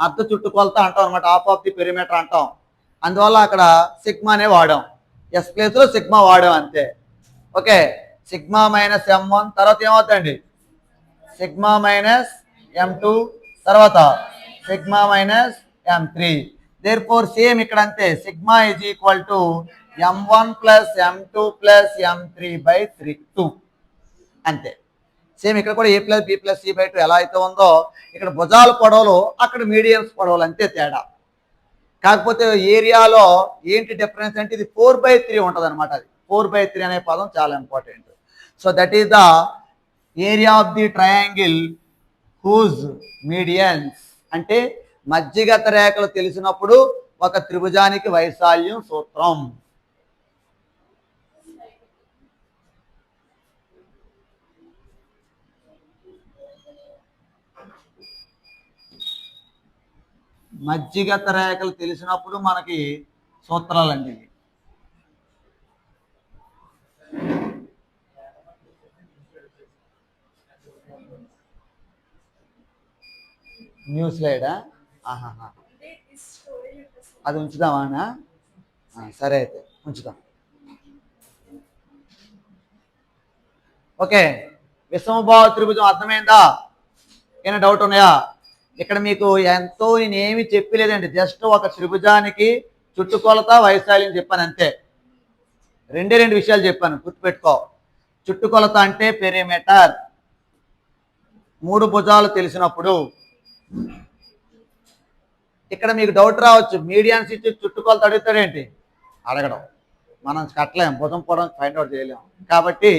అర్ధ చుట్టుకొలత అంటాం అనమాట, హాఫ్ ఆఫ్ ది పెరిమీటర్ అంటాం. అందువల్ల అక్కడ సిగ్మానే వాడాం, ఎస్ ప్లేస్లో సిగ్మా వాడాం అంతే. ఓకే, సిగ్మా మైనస్ M1 తర్వాత ఏమవుతుందండి సిగ్మా మైనస్ M2 తర్వాత sigma minus M3. Therefore same ఇక్కడ అంతే, sigma is equal to M1 plus M2 plus M3/2 అంతే. సేమ్ ఇక్కడ కూడా A plus B plus C/2 ఎలా అయితే ఉందో ఇక్కడ భుజాల పొడవలు, అక్కడ మీడియన్స్ పొడవలు, అంతే తేడా. కాకపోతే ఏరియాలో ఏంటి డిఫరెన్స్ అంటే ఇది 4/3 ఉంటుంది అనమాట. అది 4/3 అనే పదం చాలా important. So that is the area of the triangle whose medians. అంటే మధ్యగత రేఖలు తెలిసినప్పుడు ఒక త్రిభుజానికి వైశాల్యం సూత్రం. మధ్యగత రేఖలు తెలిసినప్పుడు మనకి సూత్రాలండి. న్యూ స్లైడా? అది ఉంచుదామా? సరే అయితే ఉంచుదాం. ఓకే, విషమభావ త్రిభుజం అర్థమైందా? ఏమైనా డౌట్ ఉన్నాయా? ఇక్కడ మీకు ఎంతో నేనేమి చెప్పలేదండి, జస్ట్ ఒక త్రిభుజానికి చుట్టుకొలత వైశాల్యం చెప్పాను అంతే. రెండు విషయాలు చెప్పాను, గుర్తుపెట్టుకో. చుట్టుకొలత అంటే పెరిమీటర్, 3 భుజాలు తెలిసినప్పుడు. ఇక్కడ మీకు డౌట్ రావచ్చు, మీడియాన్స్ ఇచ్చి చుట్టుకొలత అడుగుతాడేంటి? అడగడం మనం కట్టలేం, భుజం పొడవు ఫైండ్ అవుట్ చేయలేం, కాబట్టి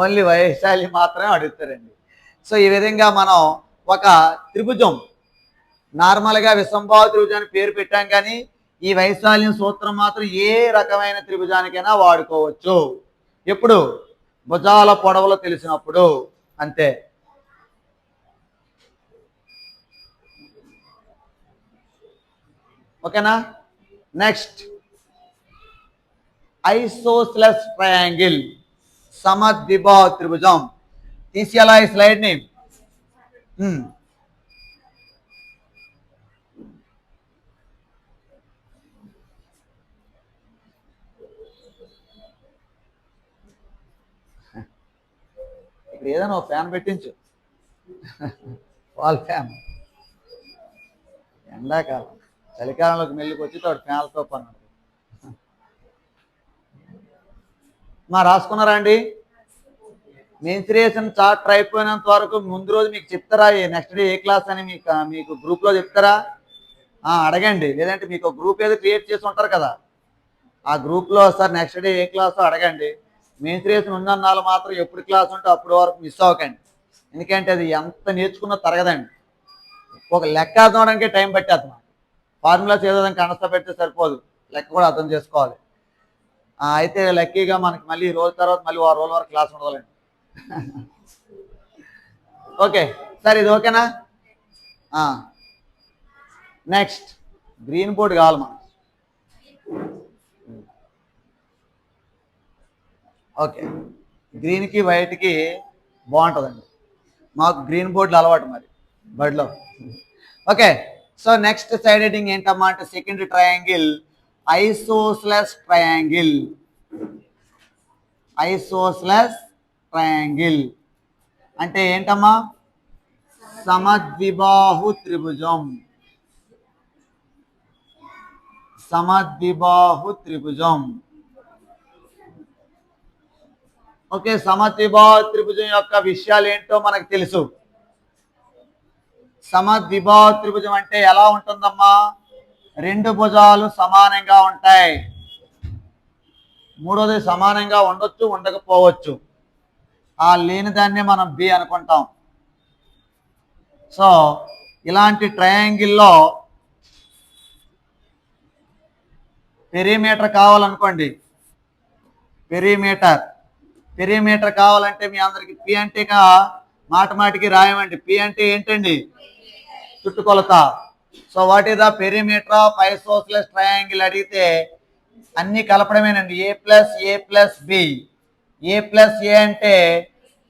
ఓన్లీ వైశాల్యం మాత్రమే అడుగుతారండి. సో ఈ విధంగా మనం ఒక త్రిభుజం నార్మల్గా విషంభావ త్రిభుజానికి పేరు పెట్టాం, కానీ ఈ వైశాల్యం సూత్రం మాత్రం ఏ రకమైన త్రిభుజానికైనా వాడుకోవచ్చు. ఎప్పుడు? భుజాల పొడవులు తెలిసినప్పుడు అంతే. ఓకేనా? నెక్స్ట్ ఐసోస్లెస్ ట్రయాంగిల్, సమద్విబాహు త్రిభుజం. తీసేయాలా ఈ స్లైడ్ని? ఇక్కడ ఏదైనా ఒక ఫ్యాన్ పెట్టించు, వాల్ ఫ్యాన్. ఎండాకాలం, చలికాలంలోకి మెల్లికి వచ్చి తోడు ఫ్యాన్లతో పని. రాసుకున్నారా అండి? మెన్సురేషన్ చార్ట్ అయిపోయినంత వరకు ముందు రోజు మీకు చెప్తారా నెక్స్ట్ డే ఏ క్లాస్ అని మీకు గ్రూప్లో చెప్తారా? అడగండి, లేదంటే మీకు గ్రూప్ ఏదో క్రియేట్ చేసి ఉంటారు కదా, ఆ గ్రూప్లో సార్ నెక్స్ట్ డే ఏ క్లాస్ అడగండి. మెన్సురేషన్ ఉన్నన్నాళ్ళు మాత్రం ఎప్పుడు క్లాస్ ఉంటే అప్పటి వరకు మిస్ అవ్వకండి, ఎందుకంటే అది ఎంత నేర్చుకున్నా తరగదండి. ఒక లెక్క అర్థం అవడానికే టైం పట్టేద్దాం, ఫార్ములాస్ ఏదో కనస్త పెడితే సరిపోదు, లెక్క కూడా అర్థం చేసుకోవాలి. అయితే లక్కీగా మనకి మళ్ళీ రోజు తర్వాత మళ్ళీ 6 రోజుల వరకు క్లాస్ ఉండవాలండి. ఓకే సార్, ఇది ఓకేనా? నెక్స్ట్ గ్రీన్ బోర్డ్ కావాలి మనకు. ఓకే, గ్రీన్కి వైట్కి బాగుంటుందండి, మాకు గ్రీన్ బోర్డులు అలవాటు మరి బడిలో. Okay, so next side heading ఏంటమ్మా అంటే second triangle isosceles triangle. Isosceles triangle అంటే ఏంటమ్మా? సమద్విబాహు త్రిభుజం. సమద్విబాహు త్రిభుజం. ఓకే, సమద్విబాహు త్రిభుజం యొక్క విషయాలు ఏంటో మనకు తెలుసు. సమద్విబాహు త్రిభుజం అంటే ఎలా ఉంటుందమ్మా? రెండు భుజాలు సమానంగా ఉంటాయి. మూడోది సమానంగా ఉండొచ్చు, ఉండకపోవచ్చు. ఆ లేని దాన్నే మనం బి అనుకుంటాం. సో ఇలాంటి ట్రయాంగిల్లో పెరిమీటర్ కావాలనుకోండి. పెరిమీటర్ కావాలంటే మీ అందరికి పి అంటే మాటికి రాయమండి. పి అంటే ఏంటండి? చుట్టుకొలత. So what is the perimeter of isosceles triangle అడిగితే అన్ని కలపడమేనండి. A plus B. A plus A అంటే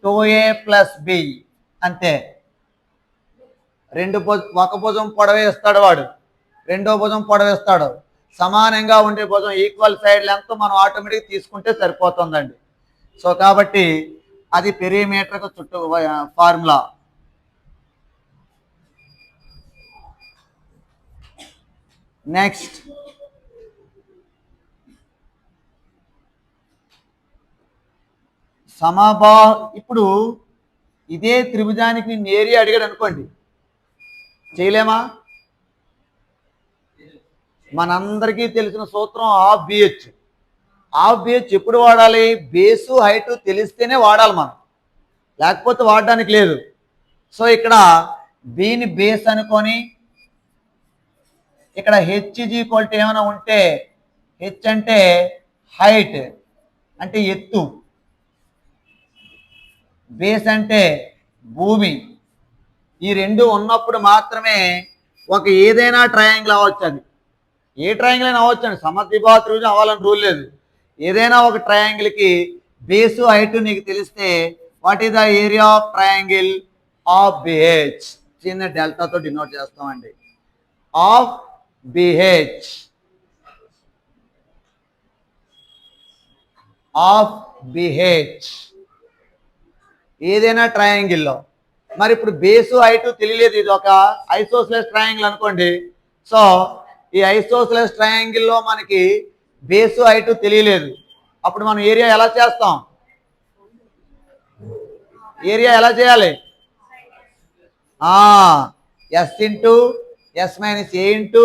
2a ప్లస్ బి అంతే. ఒక భుజం పొడవేస్తాడు వాడు, రెండో భుజం పొడవేస్తాడు. సమానంగా ఉండే భుజం ఈక్వల్ సైడ్ లెంత్ మనం ఆటోమేటిక్ తీసుకుంటే సరిపోతుందండి. సో కాబట్టి అది పెరిమీటర్కు చుట్టూ ఫార్ములా. నెక్స్ట్ ఇప్పుడు ఇదే త్రిభుజానికి నేను ఏరియా అడిగాడు అనుకోండి, చేయలేమా? మనందరికీ తెలిసిన సూత్రం హాఫ్ బిహెచ్. హాఫ్ బిహెచ్ ఎప్పుడు వాడాలి? బేసు హైట్ తెలిస్తేనే వాడాలి మనం, లేకపోతే వాడడానికి లేదు. సో ఇక్కడ బిని బేస్ అనుకొని ఇక్కడ హెచ్ ఈజ్ ఈక్వల్ టు ఏమైనా ఉంటే, హెచ్ అంటే హైట్ అంటే ఎత్తు, బేస్ అంటే భూమి. ఈ రెండు ఉన్నప్పుడు మాత్రమే ఒక ఏదైనా ట్రయాంగిల్ అవ్వచ్చు. అది ఏ ట్రయాంగిల్ అయినా అవ్వచ్చు అండి, సమద్విబాహు త్రిభుజం అవ్వాలని రూల్ లేదు. ఏదైనా ఒక ట్రయాంగిల్కి బేసు హైట్ నీకు తెలిస్తే what is the area of triangle? Half BH. చిన్న డెల్టాతో డినోట్ చేస్తామండి. Half BH. ఆఫ్ బిహెచ్ ఏదైనా ట్రయాంగిల్లో. మరి ఇప్పుడు బేసు హైట్ తెలియలేదు, ఇది ఒక ఐసోస్సెలస్ ట్రయాంగిల్ అనుకోండి. సో ఈ ఐసోస్సెలస్ ట్రయాంగిల్లో మనకి బేసు హైట్ తెలియలేదు. అప్పుడు మనం ఏరియా ఎలా చేస్తాం? ఏరియా ఎలా చేయాలి? Yes into S minus A into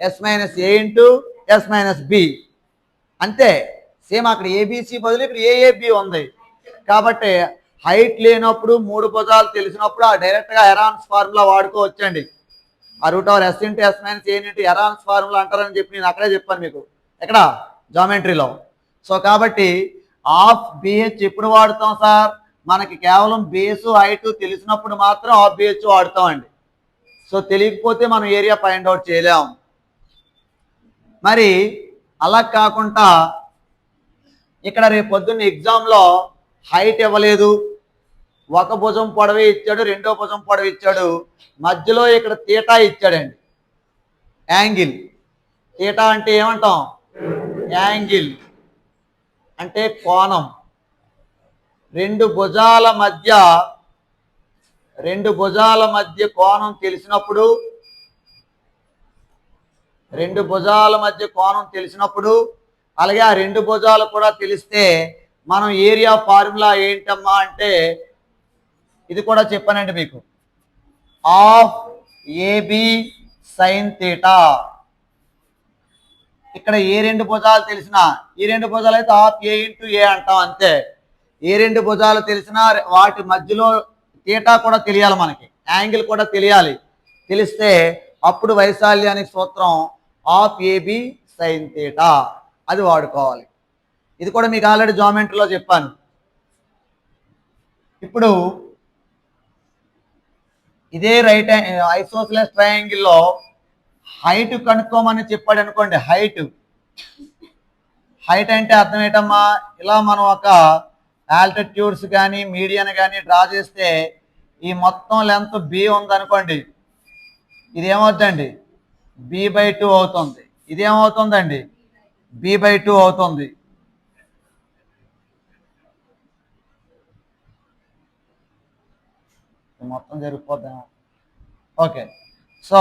S minus A into S minus B. అంతే. సేమ్ అక్కడ ఏబిసి బదులు ఇక్కడ ఏఏబి ఉంది కాబట్టి హైట్ లేనప్పుడు మూడు భుజాలు తెలిసినప్పుడు ఆ డైరెక్ట్గా హెరాన్స్ ఫార్ములా వాడుకోవచ్చండి. ఆ root over S into S minus A into Heron's formula అంటారని చెప్పి నేను అక్కడే చెప్పాను మీకు, ఎక్కడ? జామెట్రీలో. సో కాబట్టి హాఫ్ బిహెచ్ ఎప్పుడు వాడుతాం సార్? మనకి కేవలం బేసు హైట్ తెలిసినప్పుడు మాత్రం హాఫ్ బిహెచ్ వాడుతామండి. సో తెలియకపోతే మనం ఏరియా ఫైండ్ అవుట్ చేయలేం. మరి అలా కాకుండా ఇక్కడ రేపు పొద్దున్న ఎగ్జామ్లో హైట్ ఇవ్వలేదు, ఒక భుజం పొడవే ఇచ్చాడు, రెండో భుజం పొడవు ఇచ్చాడు, మధ్యలో ఇక్కడ తీటా ఇచ్చాడండి, యాంగిల్. తీటా అంటే ఏమంటాం? యాంగిల్ అంటే కోణం. రెండు భుజాల మధ్య కోణం తెలిసినప్పుడు, అలాగే ఆ రెండు భుజాలు కూడా తెలిస్తే మనం ఏరియా ఫార్ములా ఏంటమ్మా అంటే ఇది కూడా చెప్పానండి మీకు. Half ab sine theta. ఇక్కడ ఏ రెండు భుజాలు తెలిసినా, ఈ రెండు భుజాలు అయితే హాఫ్ ఏ ఇంటూ ఏ అంటాం అంతే. ఏ రెండు భుజాలు తెలిసినా వాటి మధ్యలో థీటా కూడా తెలియాలి, మనకి యాంగిల్ కూడా తెలియాలి. తెలిస్తే అప్పుడు వైశాల్యానికి సూత్రం హాఫ్ ఏబి సైన్ థీటా, అది వాడుకోవాలి. ఇది కూడా మీకు ఆల్రెడీ జామెట్రీలో చెప్పాను. ఇప్పుడు ఇదే రైట్ ఐసోస్సెలస్ ట్రయాంగిల్లో హైట్ కనుక్కోమని చెప్పాడు అనుకోండి. హైట్ అంటే అర్థం ఏంటమ్మా? ఇలా మనం ఒక ఆల్టిట్యూడ్స్ కానీ మీడియన్ కానీ డ్రా చేస్తే ఈ మొత్తం లెంత్ బి ఉందనుకోండి, ఇదేమవుతుందండి? b/2 అవుతుంది. ఇదేమవుతుందండి? b/2 అవుతుంది. మొత్తం జరిగిపోద్దాం. ఓకే, సో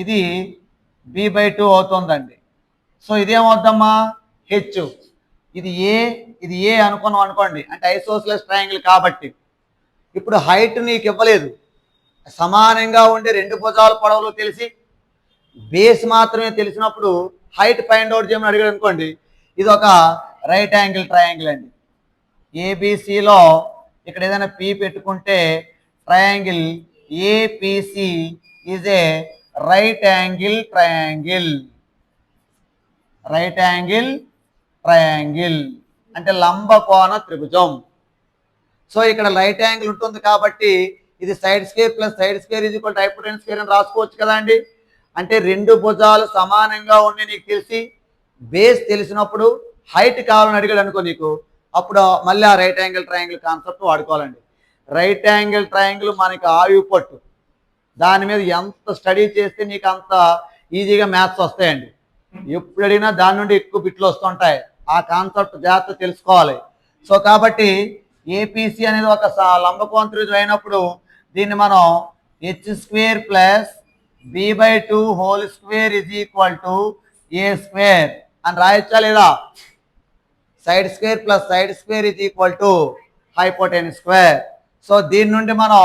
ఇది b/2 అవుతుందండి. సో ఇదేమవుద్దమ్మా హెచ్, ఇది ఏ అనుకున్నాం అనుకోండి, అంటే ఐసోసెలస్ ట్రయాంగిల్ కాబట్టి. ఇప్పుడు హైట్ నీకు ఇవ్వలేదు, సమానంగా ఉండే రెండు భుజాల పొడవులు తెలిసి బేస్ మాత్రమే తెలిసినప్పుడు హైట్ ఫైండ్ అవుట్ చేయమని అడిగాడు అనుకోండి, ఇది ఒక రైట్ యాంగిల్ ట్రయాంగిల్ అండి. ఏబిసిలో ఇక్కడ ఏదైనా పి పెట్టుకుంటే triangle APC is a right angle triangle. Right angle triangle అంటే లంబకోణ త్రిభుజం. సో ఇక్కడ రైట్ యాంగిల్ ఉంటుంది కాబట్టి ఇది side square plus side square is equal to hypotenuse square అని రాసుకోవచ్చు కదా అండి. అంటే రెండు భుజాలు సమానంగా ఉండి నీకు తెలిసి బేస్ తెలిసినప్పుడు హైట్ కావాలని అడిగాడు అనుకో నీకు, అప్పుడు మళ్ళీ ఆ రైట్ యాంగిల్ ట్రయాంగిల్ కాన్సెప్ట్ వాడుకోవాలండి. రైట్ యాంగిల్ ట్రయాంగిల్ మనకి ఆయువు పట్టు, దాని మీద ఎంత స్టడీ చేస్తే నీకు అంత ఈజీగా మ్యాథ్స్ వస్తాయండి. ఎప్పుడు అడిగినా దాని నుండి ఎక్కువ బిట్లు వస్తుంటాయి, ఆ కాన్సెప్ట్ జాగ్రత్త తెలుసుకోవాలి. సో కాబట్టి ఏపీసీ అనేది ఒక లంబకోణ త్రిభుజం అయినప్పుడు దీన్ని మనం H square plus b/2 whole square is equal to A square అని రాయొచ్చా లేదా? Side square plus side square is equal to hypotenuse square. So దీని నుండి మనం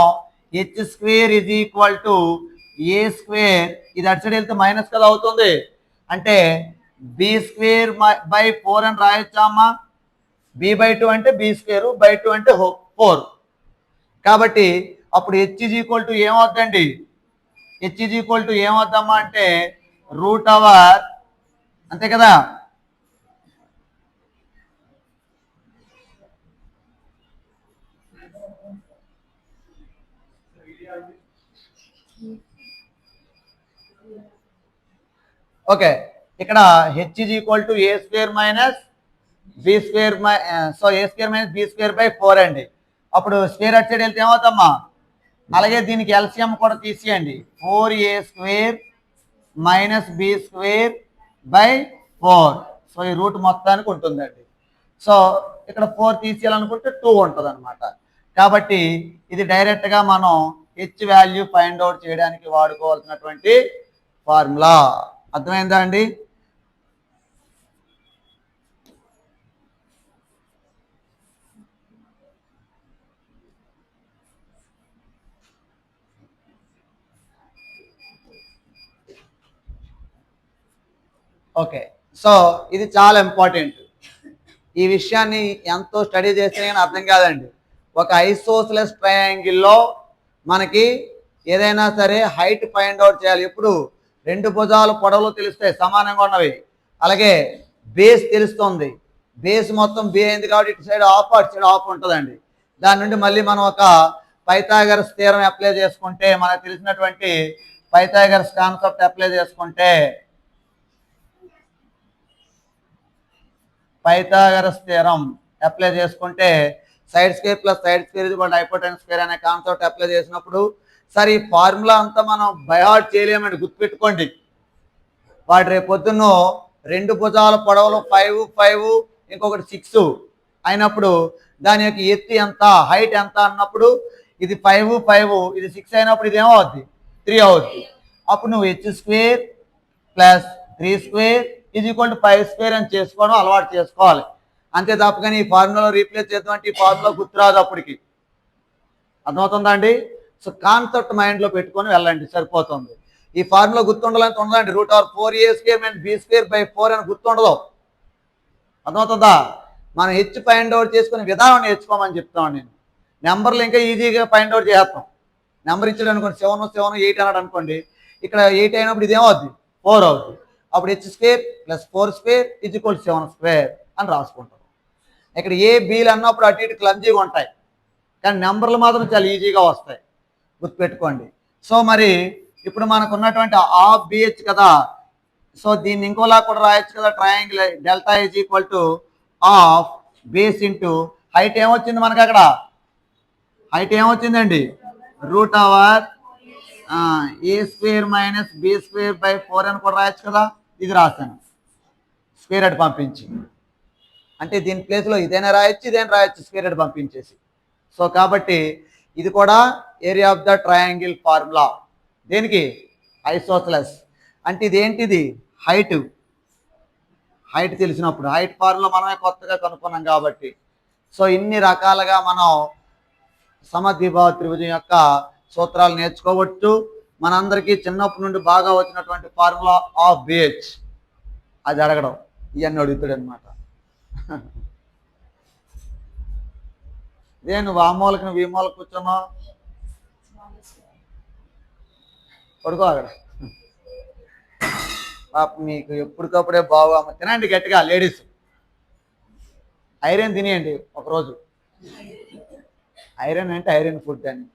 H square is equal to A square, ఇది అటు సైడ్ వెళ్తే మైనస్ కదా అవుతుంది, అంటే బి స్క్వేర్ బై 4 అని రాయొచ్చా అమ్మా? b/2 అంటే బి స్క్వేర్, బై 2 అంటే 4. కాబట్టి అప్పుడు హెచ్ ఈజ్ ఈక్వల్ టు ఏమవుద్దండి? హెచ్ ఈజ్ ఈక్వల్ టు ఏమవుద్దమ్మా అంటే రూట్ అవర్, అంతే కదా. ఓకే, ఇక్కడ H is equal to A square minus B square, so A square minus B square by 4 అండి. అప్పుడు స్క్వేర్ అటు సైడ్ వెళ్తే ఏమవుతామ్మా? అలాగే దీనికి ఎల్సిఎం కూడా తీసేయండి, 4a square minus B square by 4. So ఈ రూట్ మొత్తానికి ఉంటుందండి. సో ఇక్కడ 4 తీసేయాలనుకుంటే 2 ఉంటుంది అనమాట. కాబట్టి ఇది డైరెక్ట్గా మనం హెచ్ వాల్యూ ఫైండ్ అవుట్ చేయడానికి వాడుకోవాల్సినటువంటి ఫార్ములా. అర్థమైందా అండి? ఓకే, సో ఇది చాలా ఇంపార్టెంట్. ఈ విషయాన్ని ఎంతో స్టడీ చేస్తే కానీ అర్థం కాదండి. ఒక ఐసోసెలస్ ట్రయాంగిల్లో మనకి ఏదైనా సరే హైట్ ఫైండ్ అవుట్ చేయాలి. ఎప్పుడు రెండు భుజాలు పొడవులు తెలుస్తాయి సమానంగా ఉన్నవి, అలాగే బేస్ తెలుస్తుంది. బేస్ మొత్తం బి అయింది కాబట్టి ఇటు సైడ్ ఆఫ్ అటు సైడ్ ఆఫ్ ఉంటుందండి. దాని నుండి మళ్ళీ మనం ఒక పైథాగరస్ థియరం అప్లై చేసుకుంటే, మనకు తెలిసినటువంటి పైథాగరస్ కాన్సెప్ట్ అప్లై చేసుకుంటే, పైథాగరస్ థియరం అప్లై చేసుకుంటే side square plus side square ఇది కూడా హైపోటెన్యూస్ స్క్వేర్ అనే కాన్సెప్ట్ అప్లై చేసినప్పుడు, సరే ఈ ఫార్ములా అంతా మనం బైహార్ట్ చేయలేమని గుర్తుపెట్టుకోండి. వాడు రేపు పొద్దున్న రెండు భుజాల పొడవులు 5, 5 ఇంకొకటి 6 అయినప్పుడు దాని యొక్క ఎత్తు ఎంత, హైట్ ఎంత అన్నప్పుడు ఇది 5, 5 ఇది 6 అయినప్పుడు ఇది ఏమవుద్ది? 3 అవుద్ది. అప్పుడు నువ్వు H square plus 3 square is equal to 5 square అని చేసుకోవడం అలవాటు చేసుకోవాలి. అంతే తప్పగానే ఈ ఫార్ములాలో రీప్లేస్ చేద్దామంటే ఈ ఫార్ములా గుర్తురాదు అప్పటికి. అర్థమవుతుందా అండి? సో కాన్సెప్ట్ మైండ్లో పెట్టుకొని వెళ్ళండి, సరిపోతుంది. ఈ ఫార్ములా గుర్తుండాలని ఉండదండి. Root over 4a square minus B square by 4 అని గుర్తుండదు. అర్థమవుతుందా? మనం హెచ్ ఫైండ్ అవుట్ చేసుకునే విధానం నేర్చుకోమని చెప్తాను నేను. నెంబర్లు ఇంకా ఈజీగా ఫైండ్ అవుట్ చేస్తాం. నెంబర్ ఇచ్చాడు అనుకోండి 7, 7, 8 అన్నాడు అనుకోండి, ఇక్కడ 8 అయినప్పుడు ఇదేమవుద్ది? 4 అవుద్ది. అప్పుడు H square plus 4 square is equal to 7 square అని రాసుకుంటాం. ఇక్కడ ఏ బీలు అన్నప్పుడు అటు ఇటు క్లమ్జీగా ఉంటాయి, కానీ నెంబర్లు మాత్రం చాలా ఈజీగా వస్తాయి, గుర్తుపెట్టుకోండి. సో మరి ఇప్పుడు మనకు ఉన్నటువంటి ఆఫ్ బిహెచ్ కదా, సో దీన్ని ఇంకోలా కూడా రాయొచ్చు కదా. Triangle delta is equal to half base into height ఏమొచ్చింది మనకు? అక్కడ హైట్ ఏమొచ్చిందండి? Root over A square minus B square by 4 అని కూడా రాయొచ్చు కదా. ఇది రాశాను స్క్వేర్ హెడ్ పంపించి, అంటే దీని ప్లేస్లో ఇదైనా రాయొచ్చు ఇదైనా రాయొచ్చు స్క్వేర్ హెడ్ పంపించేసి. సో కాబట్టి ఇది కూడా area of the triangle formula. దేనికి? ఐసోసెలస్. అంటే ఇదేంటిది? హైట్. హైట్ తెలిసినప్పుడు హైట్ ఫార్ములా మనమే కొత్తగా కనుక్కున్నాం కాబట్టి. సో ఇన్ని రకాలుగా మనం సమద్విబాహు త్రిభుజం యొక్క సూత్రాలు నేర్చుకోవచ్చు. మనందరికీ చిన్నప్పటి నుండి బాగా వచ్చినటువంటి ఫార్ములా ఆఫ్ బిహెచ్ అది అడగడం ఇవన్నీ అడుగుతాడు అనమాట. ఇదే నువ్వు ఆ మూలకి నువ్వు ఈ మూలకి కూర్చున్నావు, పడుకో అక్కడ. పాప మీకు ఎప్పటికప్పుడే బాగా తినండి గట్టిగా లేడీస్. ఐరన్ తినేయండి ఒకరోజు. ఐరన్ అంటే ఐరన్ ఫుడ్ అని,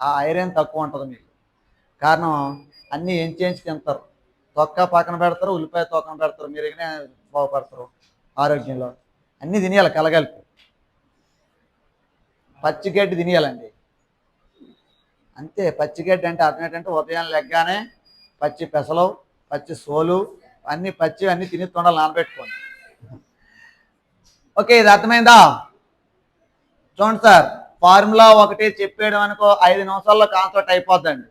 ఆ ఐరన్ తక్కువ ఉంటుంది మీకు. కారణం అన్నీ ఎంచి తింటారు, తొక్క పక్కన పెడతారు, ఉల్లిపాయ తొక్కన పెడతారు, మీరు ఎక్కడే బాగుపడతారు ఆరోగ్యంలో. అన్నీ తినేయాలి కలగలిపి. పచ్చిగడ్డి తినేయాలండి అంతే. పచ్చిగడ్డి అంటే అర్థం ఏంటంటే ఉదయం లెగ్గానే పచ్చి పెసలు, పచ్చి సోలు అన్నీ పచ్చి అన్నీ తిని తొండలు నానబెట్టుకోండి. ఓకే, ఇది అర్థమైందా? చూడండి సార్, ఫార్ములా ఒకటి చెప్పేయడం అనుకో 5 నిమిషాల్లో కాన్సెప్ట్ అయిపోద్దండి.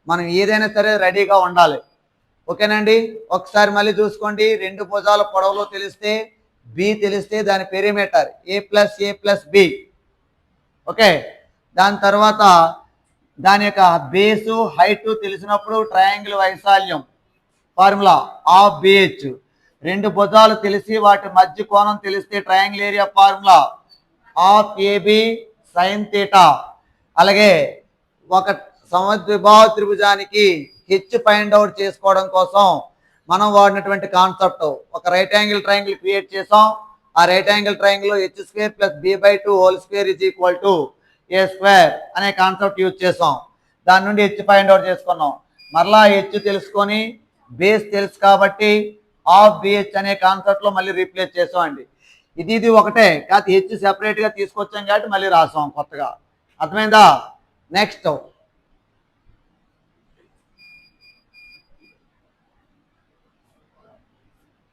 మనం ఏదైనా సరే రెడీగా ఉండాలి. ఓకేనండి, ఒకసారి మళ్ళీ చూసుకోండి. 2 భుజాల పొడవులో తెలిస్తే, బి తెలిస్తే దాని పెరిమీటర్ a+a+b. ఓకే, దాని తర్వాత దాని యొక్క బేసు హైట్ తెలిసినప్పుడు ట్రయాంగిల్ వైశాల్యం ఫార్ములా ఆఫ్ బిహెచ్. 2 భుజాలు తెలిసి వాటి మధ్య కోణం తెలిస్తే triangle area formula half ab sine theta. అలాగే ఒక సమద్విబాహు త్రిభుజానికి హెచ్ ఫైండ్ అవుట్ చేసుకోవడం కోసం మనం వాడినటువంటి కాన్సెప్ట్, ఒక రైట్ యాంగిల్ ట్రయాంగిల్ క్రియేట్ చేసాం. ఆ right angle triangle h² + b/2² = a² అనే కాన్సెప్ట్ యూజ్ చేసాం. దాని నుండి హెచ్ ఫైండ్ అవుట్ చేసుకున్నాం. మరలా హెచ్ తెలుసుకొని బేస్ తెలుసు కాబట్టి ఆఫ్ బిహెచ్ అనే కాన్సెప్ట్ లో మళ్ళీ రీప్లేస్ చేసాం అండి. ఇది ఒకటే కాదు, హెచ్ సెపరేట్ గా తీసుకొచ్చాం కాబట్టి మళ్ళీ రాసాం కొత్తగా. అర్థమైందా?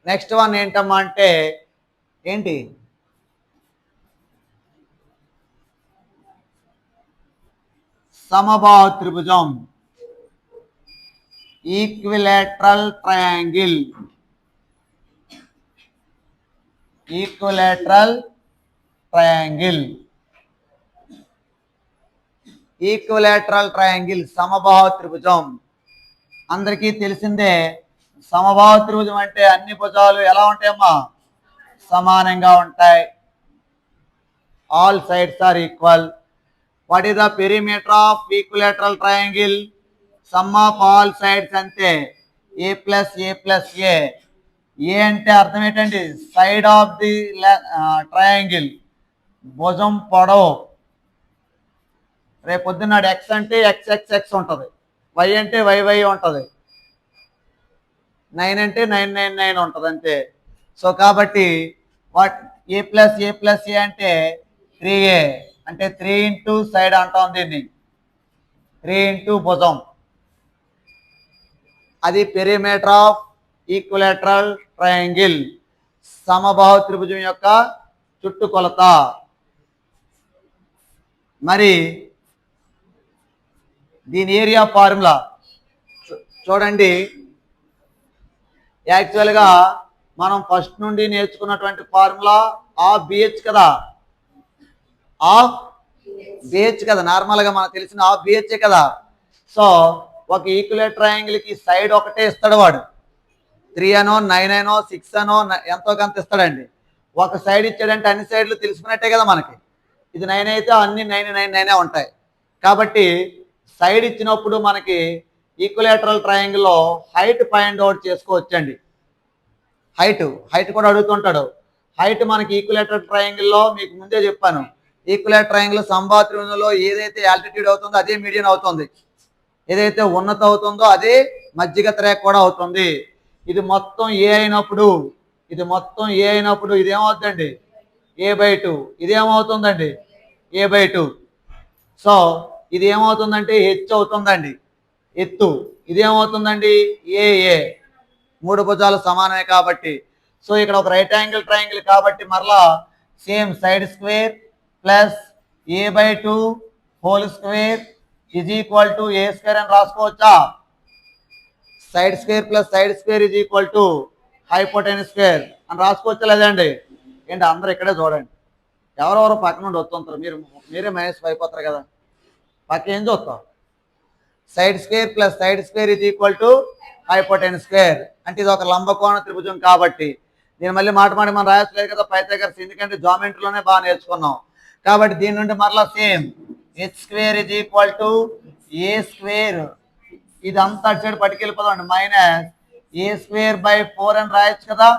నెక్స్ట్ వన్ ఏంటమ్మా అంటే ఏంటి, సమబాహు త్రిభుజం, equilateral triangle. Equilateral triangle, equilateral triangle సమబాహు త్రిభుజం అందరికీ తెలిసిందే. సమబాహు త్రిభుజం అంటే అన్ని భుజాలు ఎలా ఉంటాయమ్మా? సమానంగా ఉంటాయి. All sides are equal. What is the perimeter of equilateral triangle? Sum of all sides అంతే, a+a+a. ఏ అంటే అర్థం ఏంటండి? సైడ్ ఆఫ్ ది ట్రయాంగిల్, భుజం పొడవు. రేపు పొద్దున్నాడు ఎక్స్ అంటే xxx ఉంటుంది, వై అంటే yy ఉంటుంది, 9 అంటే 999 ఉంటుంది అంతే. సో కాబట్టి వాట్ a+a+a అంటే 3a అంటే 3 ఇంటూ సైడ్ అంటాం దీన్ని, 3 ఇంటూ భుజం. అది పెరిమీటర్ ఆఫ్ ఈక్విలేటరల్ ట్రయాంగిల్, సమబాహు త్రిభుజం యొక్క చుట్టుకొలత. మరి దీని ఏరియా ఫార్ములా చూడండి. యాక్చువల్గా మనం ఫస్ట్ నుండి నేర్చుకున్నటువంటి ఫార్ములా ఆఫ్ బిహెచ్ కదా, ఆఫ్ బిహెచ్ కదా, నార్మల్గా మనకు తెలిసిన ఆఫ్ బిహెచ్ కదా. సో ఒక ఈక్విలేటర్ ట్రయాంగిల్కి సైడ్ ఒకటే ఇస్తాడు వాడు, 3 అనో 9 అనో 6 అనో ఎంతో కొంత ఇస్తాడండి. ఒక సైడ్ ఇచ్చాడంటే అన్ని సైడ్లు తెలుసుకున్నట్టే కదా మనకి. ఇది 9 అయితే అన్ని 9 ఉంటాయి. కాబట్టి సైడ్ ఇచ్చినప్పుడు మనకి ఈక్విలేటరల్ ట్రయాంగిల్లో హైట్ ఫైండ్ అవుట్ చేసుకోవచ్చండి. హైట్ కూడా అడుగుతుంటాడు. హైట్ మనకి ఈక్విలేటరల్ ట్రయాంగిల్లో మీకు ముందే చెప్పాను, ఈక్విలేటర్ ట్రయాంగిల్ సమబాహు త్రిభుజంలో ఏదైతే ఆల్టిట్యూడ్ అవుతుందో అదే మీడియన్ అవుతుంది, ఏదైతే ఉన్నత అవుతుందో అదే మధ్యగత రేఖ కూడా అవుతుంది. ఇది మొత్తం ఏ అయినప్పుడు, ఇదేమవుతుందండి a/2, ఇదేమవుతుందండి a/2. సో ఇది ఏమవుతుందంటే హెచ్ అవుతుందండి ఎత్తు, ఇదేమవుతుందండి ఏ. 3 భుజాలు సమానమే కాబట్టి. సో ఇక్కడ ఒక రైట్ యాంగిల్ ట్రయాంగిల్ కాబట్టి మరలా same side square plus a/2 whole square is equal to a² అని రాసుకోవచ్చా? Side square plus side square is equal to hypotenuse square అని రాసుకోవచ్చా లేదండి? ఏంటి అందరూ ఇక్కడే చూడండి, ఎవరెవరో పక్క నుండి వస్తుంటారు, మీరే మైనస్ అయిపోతారు కదా. పక్క ఏం చూస్తాం? Side square plus side square is equal to hypotenuse square. అంటే ఇది ఒక లంబకోణ త్రిభుజం కాబట్టి నేను మళ్ళీ మాట మనం రాయట్లేదు కదా పైథాగరస్, ఎందుకంటే జామెట్రీలోనే బాగా నేర్చుకున్నాం కాబట్టి దీని నుండి మరలా same H square is equal to A square, ఇదంతా అటు సైడ్ పట్టుకెళ్ళిపోదాం, మైనస్ ఏ స్క్వేర్ బై 4 అని రాయొచ్చు కదా.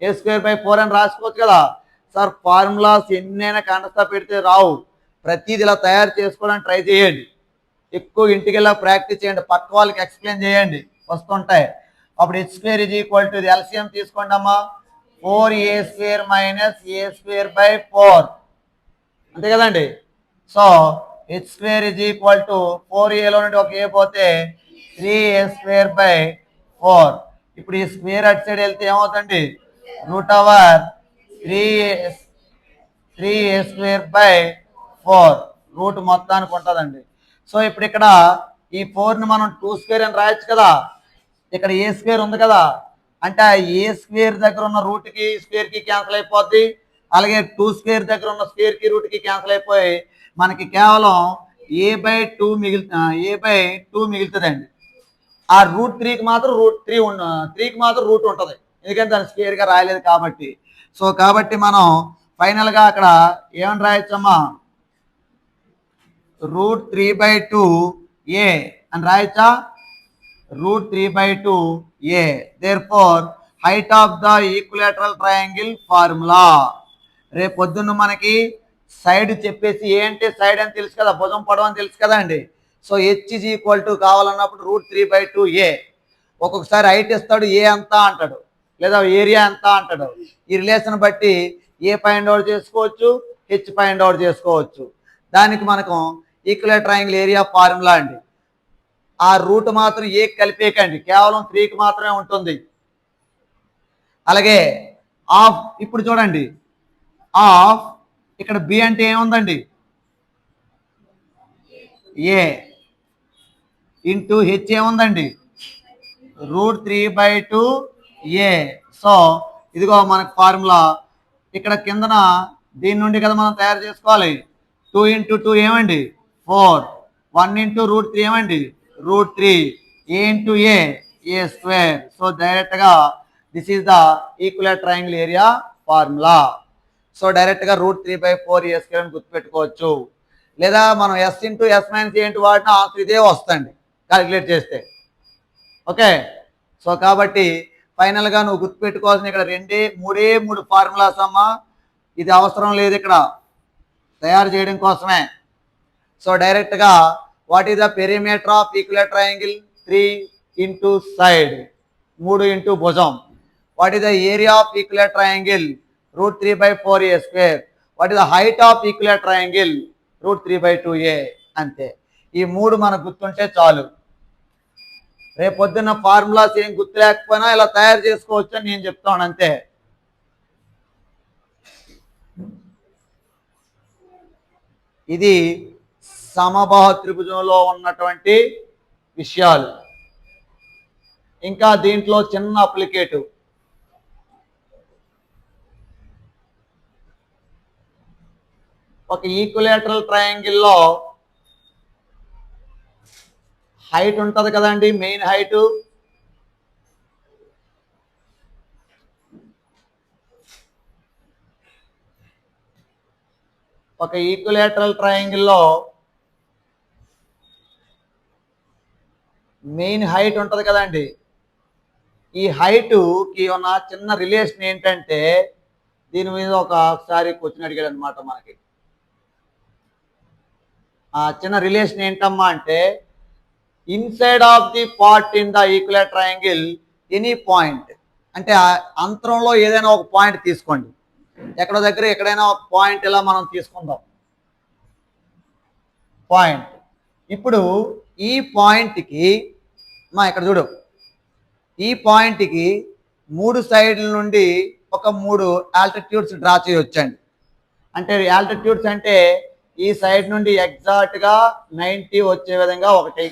ఏ స్క్వేర్ బై 4 అని రాసుకోవచ్చు కదా. సార్ ఫార్ములాస్ ఎన్నైనా కంటస్తా పెడితే రావు, ప్రతిదీ ఇలా తయారు చేసుకోవడానికి ట్రై చేయండి, ఎక్కువ ఇంటికి వెళ్ళా ప్రాక్టీస్ చేయండి, పక్క వాళ్ళకి ఎక్స్ప్లెయిన్ చేయండి, వస్తుంటాయి. అప్పుడు H square is equal to ఇది ఎల్సిఎం తీసుకోండి అమ్మా, 4a square minus A square by 4 అంతే కదండి. So H square is equal to 4aలో నుండి ఒక ఏ పోతే 3a స్క్వేర్ బై 4. ఇప్పుడు ఈ స్క్వేర్ అటు సైడ్ వెళ్తే ఏమవుతుంది, root over 3a square by 4 root మొత్తానికి ఉంటుందండి. సో ఇప్పుడు ఇక్కడ ఈ 4ని మనం 2 స్క్వేర్ అని రాయొచ్చు కదా, ఇక్కడ ఏ స్క్వేర్ ఉంది కదా, అంటే ఆ ఏ స్క్వేర్ దగ్గర ఉన్న రూట్కి స్క్వేర్కి క్యాన్సిల్ అయిపోద్ది, అలాగే 2 స్క్వేర్ దగ్గర ఉన్న స్క్వేర్కి రూట్కి క్యాన్సిల్ అయిపోయి మనకి కేవలం a/2 మిగులుతుందండి. ఆ రూట్ 3కి మాత్రం రూట్ ఉంటుంది, ఎందుకంటే దాని స్క్వేర్గా రాయలేదు కాబట్టి. సో కాబట్టి మనం ఫైనల్గా అక్కడ ఏమని రాయొచ్చమ్మా, √3/2a అని రాయొచ్చా, √3/2a. therefore height of the equilateral triangle formula. రేపు పొద్దున్న మనకి సైడ్ చెప్పేసి ఏ అంటే సైడ్ అని తెలుసు కదా, భుజం పొడవు అని తెలుసు కదా అండి. So H is equal to కావాలన్నప్పుడు √3/2a. ఒక్కొక్కసారి హైట్ ఇస్తాడు, ఏ ఎంత అంటాడు, లేదా ఏరియా ఎంత అంటాడు. ఈ రిలేషన్ బట్టి ఏ ఫైండ్ అవుట్ చేసుకోవచ్చు, హెచ్ ఫైండ్ అవుట్ చేసుకోవచ్చు. దానికి మనకు ఈక్వలేట్ ట్రయాంగిల్ ఏరియా ఫార్ములా అండి. ఆ రూట్ మాత్రం ఏ కలిపేకండి, కేవలం 3కి మాత్రమే ఉంటుంది. అలాగే ఆఫ్, ఇప్పుడు చూడండి ఆఫ్ ఇక్కడ బి అంటే ఏముందండి, ఏ ఇంటూ హెచ్ ఏముందండి, √3/2a. సో ఇదిగో మనకు ఫార్ములా ఇక్కడ కిందన దీని నుండి కదా మనం తయారు చేసుకోవాలి. 2 × 2 ఏమండి 4, 1 × √3 ఏమండి √3, a × a స్క్వేర్. సో డైరెక్ట్గా this is the equilateral triangle area formula. So డైరెక్ట్గా √3/4a స్క్వేర్ అని గుర్తుపెట్టుకోవచ్చు. లేదా మనం s × s - a ఏంటి వాడినా ఆన్సర్ ఇదే వస్తుంది క్యాలిక్యులేట్ చేస్తే. ఓకే, సో కాబట్టి ఫైనల్గా నువ్వు గుర్తుపెట్టుకోవాల్సిన ఇక్కడ 3 ఫార్ములాస్ అమ్మా, ఇది అవసరం లేదు ఇక్కడ తయారు చేయడం కోసమే. సో డైరెక్ట్గా what is the perimeter of equilateral triangle, 3 × side, 3 × భుజం. What is the area of equilateral triangle, √3/4a square. What is the height of equilateral triangle, √3/2a. అంతే, ఈ 3 మనకు గుర్తుంటే చాలు. రేపు పొద్దున్న ఫార్ములాస్ ఏం గుర్తు లేకపోయినా ఇలా తయారు చేసుకోవచ్చు అని నేను చెప్తాను అంతే. ఇది సమబాహు త్రిభుజంలో ఉన్నటువంటి విషయాలు. ఇంకా దీంట్లో చిన్న అప్లికేటివ్, ఒక ఈక్వలేటరల్ ట్రయాంగిల్లో హైట్ ఉంటుంది కదండి, మెయిన్ హైట్. ఒక ఈక్వలేటరల్ ట్రయాంగిల్లో మెయిన్ హైట్ ఉంటుంది కదండి. ఈ హైట్కి ఉన్న చిన్న రిలేషన్ ఏంటంటే, దీని మీద ఒకసారి క్వశ్చన్ అడిగాడు అనమాట మనకి. ఆ చిన్న రిలేషన్ ఏంటమ్మా అంటే, inside of the part in the equilateral triangle any point, అంటే అంతరంలో ఏదైనా ఒక పాయింట్ తీసుకోండి, ఎక్కడో దగ్గర ఎక్కడైనా ఒక పాయింట్ ఇలా మనం తీసుకుందాం పాయింట్. ఇప్పుడు ఈ పాయింట్కి మా ఇక్కడ చూడు, ఈ పాయింట్కి 3 సైడ్ల నుండి ఒక 3 ఆల్టిట్యూడ్స్ డ్రా చేయవచ్చండి. అంటే ఆల్టిట్యూడ్స్ అంటే ఈ సైడ్ నుండి ఎగ్జాక్ట్గా 90 వచ్చే విధంగా ఒకటి,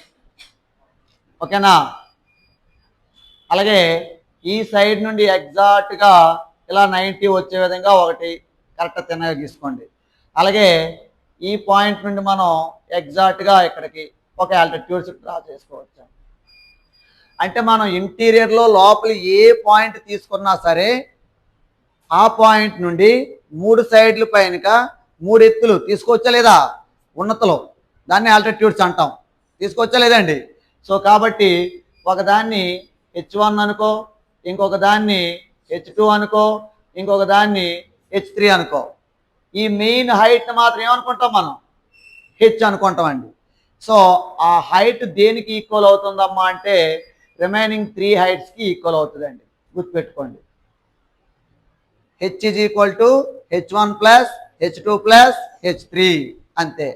ఓకేనా. అలాగే ఈ సైడ్ నుండి ఎగ్జాక్ట్గా ఇలా 90 వచ్చే విధంగా ఒకటి కరెక్ట్ తిన్నగా గీసుకోండి. అలాగే ఈ పాయింట్ నుండి మనం ఎగ్జాక్ట్గా ఇక్కడికి ఒక ఆల్టిట్యూడ్స్ డ్రా చేసుకోవచ్చు. అంటే మనం ఇంటీరియర్లో లోపల ఏ పాయింట్ తీసుకున్నా సరే ఆ పాయింట్ నుండి 3 సైడ్లు పైనక 3 ఎత్తులు తీసుకోవచ్చా లేదా, ఉన్నతలో, దాన్ని ఆల్టిట్యూడ్స్ అంటాం. తీసుకోవచ్చా లేదండి? సో కాబట్టి ఒకదాన్ని H1 అనుకో, ఇంకొక దాన్ని H2 అనుకో, ఇంకొక దాన్ని H3 అనుకో. ఈ మెయిన్ హైట్ని మాత్రం ఏమనుకుంటాం మనం? హెచ్ అనుకుంటామండి. సో ఆ హైట్ దేనికి ఈక్వల్ అవుతుందమ్మా అంటే రిమైనింగ్ 3 హైట్స్కి ఈక్వల్ అవుతుందండి. గుర్తుపెట్టుకోండి. H is equal to H1 plus H2 plus H3 అంతే.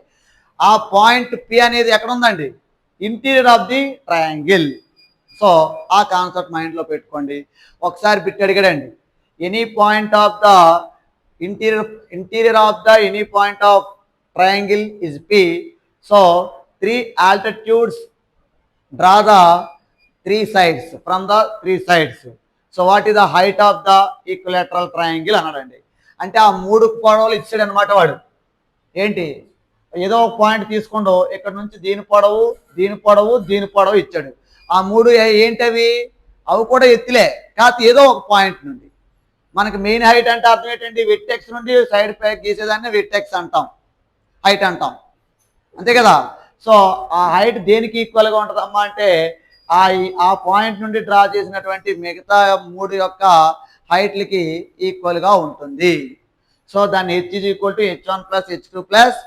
ఆ పాయింట్ పి అనేది ఎక్కడ ఉందండి? Interior of the triangle. So ఆ కాన్సెప్ట్ మైండ్లో పెట్టుకోండి. ఒకసారి బిట్ అడిగాడండి, any point of the interior of the any point of triangle is P. So 3 altitudes draw the 3 sides from the 3 sides. So what is the height of the equilateral triangle అన్నాడండి. అంటే ఆ 3 పొడవులు ఇచ్చాడు అనమాట వాడు. ఏంటి, ఏదో ఒక పాయింట్ తీసుకోండు, ఇక్కడ నుంచి దీని పొడవు, దీని పొడవు, దీని పొడవు ఇచ్చాడు. ఆ 3 ఏంటవి? అవి కూడా ఎత్తులే, కాకపోతే ఏదో ఒక పాయింట్ నుండి. మనకి మెయిన్ హైట్ అంటే అర్థం ఏంటండి? విట్టెక్స్ నుండి సైడ్ పైకి గీసేదాన్ని విట్టెక్స్ అంటాం, హైట్ అంటాం, అంతే కదా. సో ఆ హైట్ దేనికి ఈక్వల్గా ఉంటుందమ్మా అంటే ఆ పాయింట్ నుండి డ్రా చేసినటువంటి మిగతా 3 యొక్క హైట్లకి ఈక్వల్గా ఉంటుంది. సో దాన్ని H is equal to H1 plus H2 plus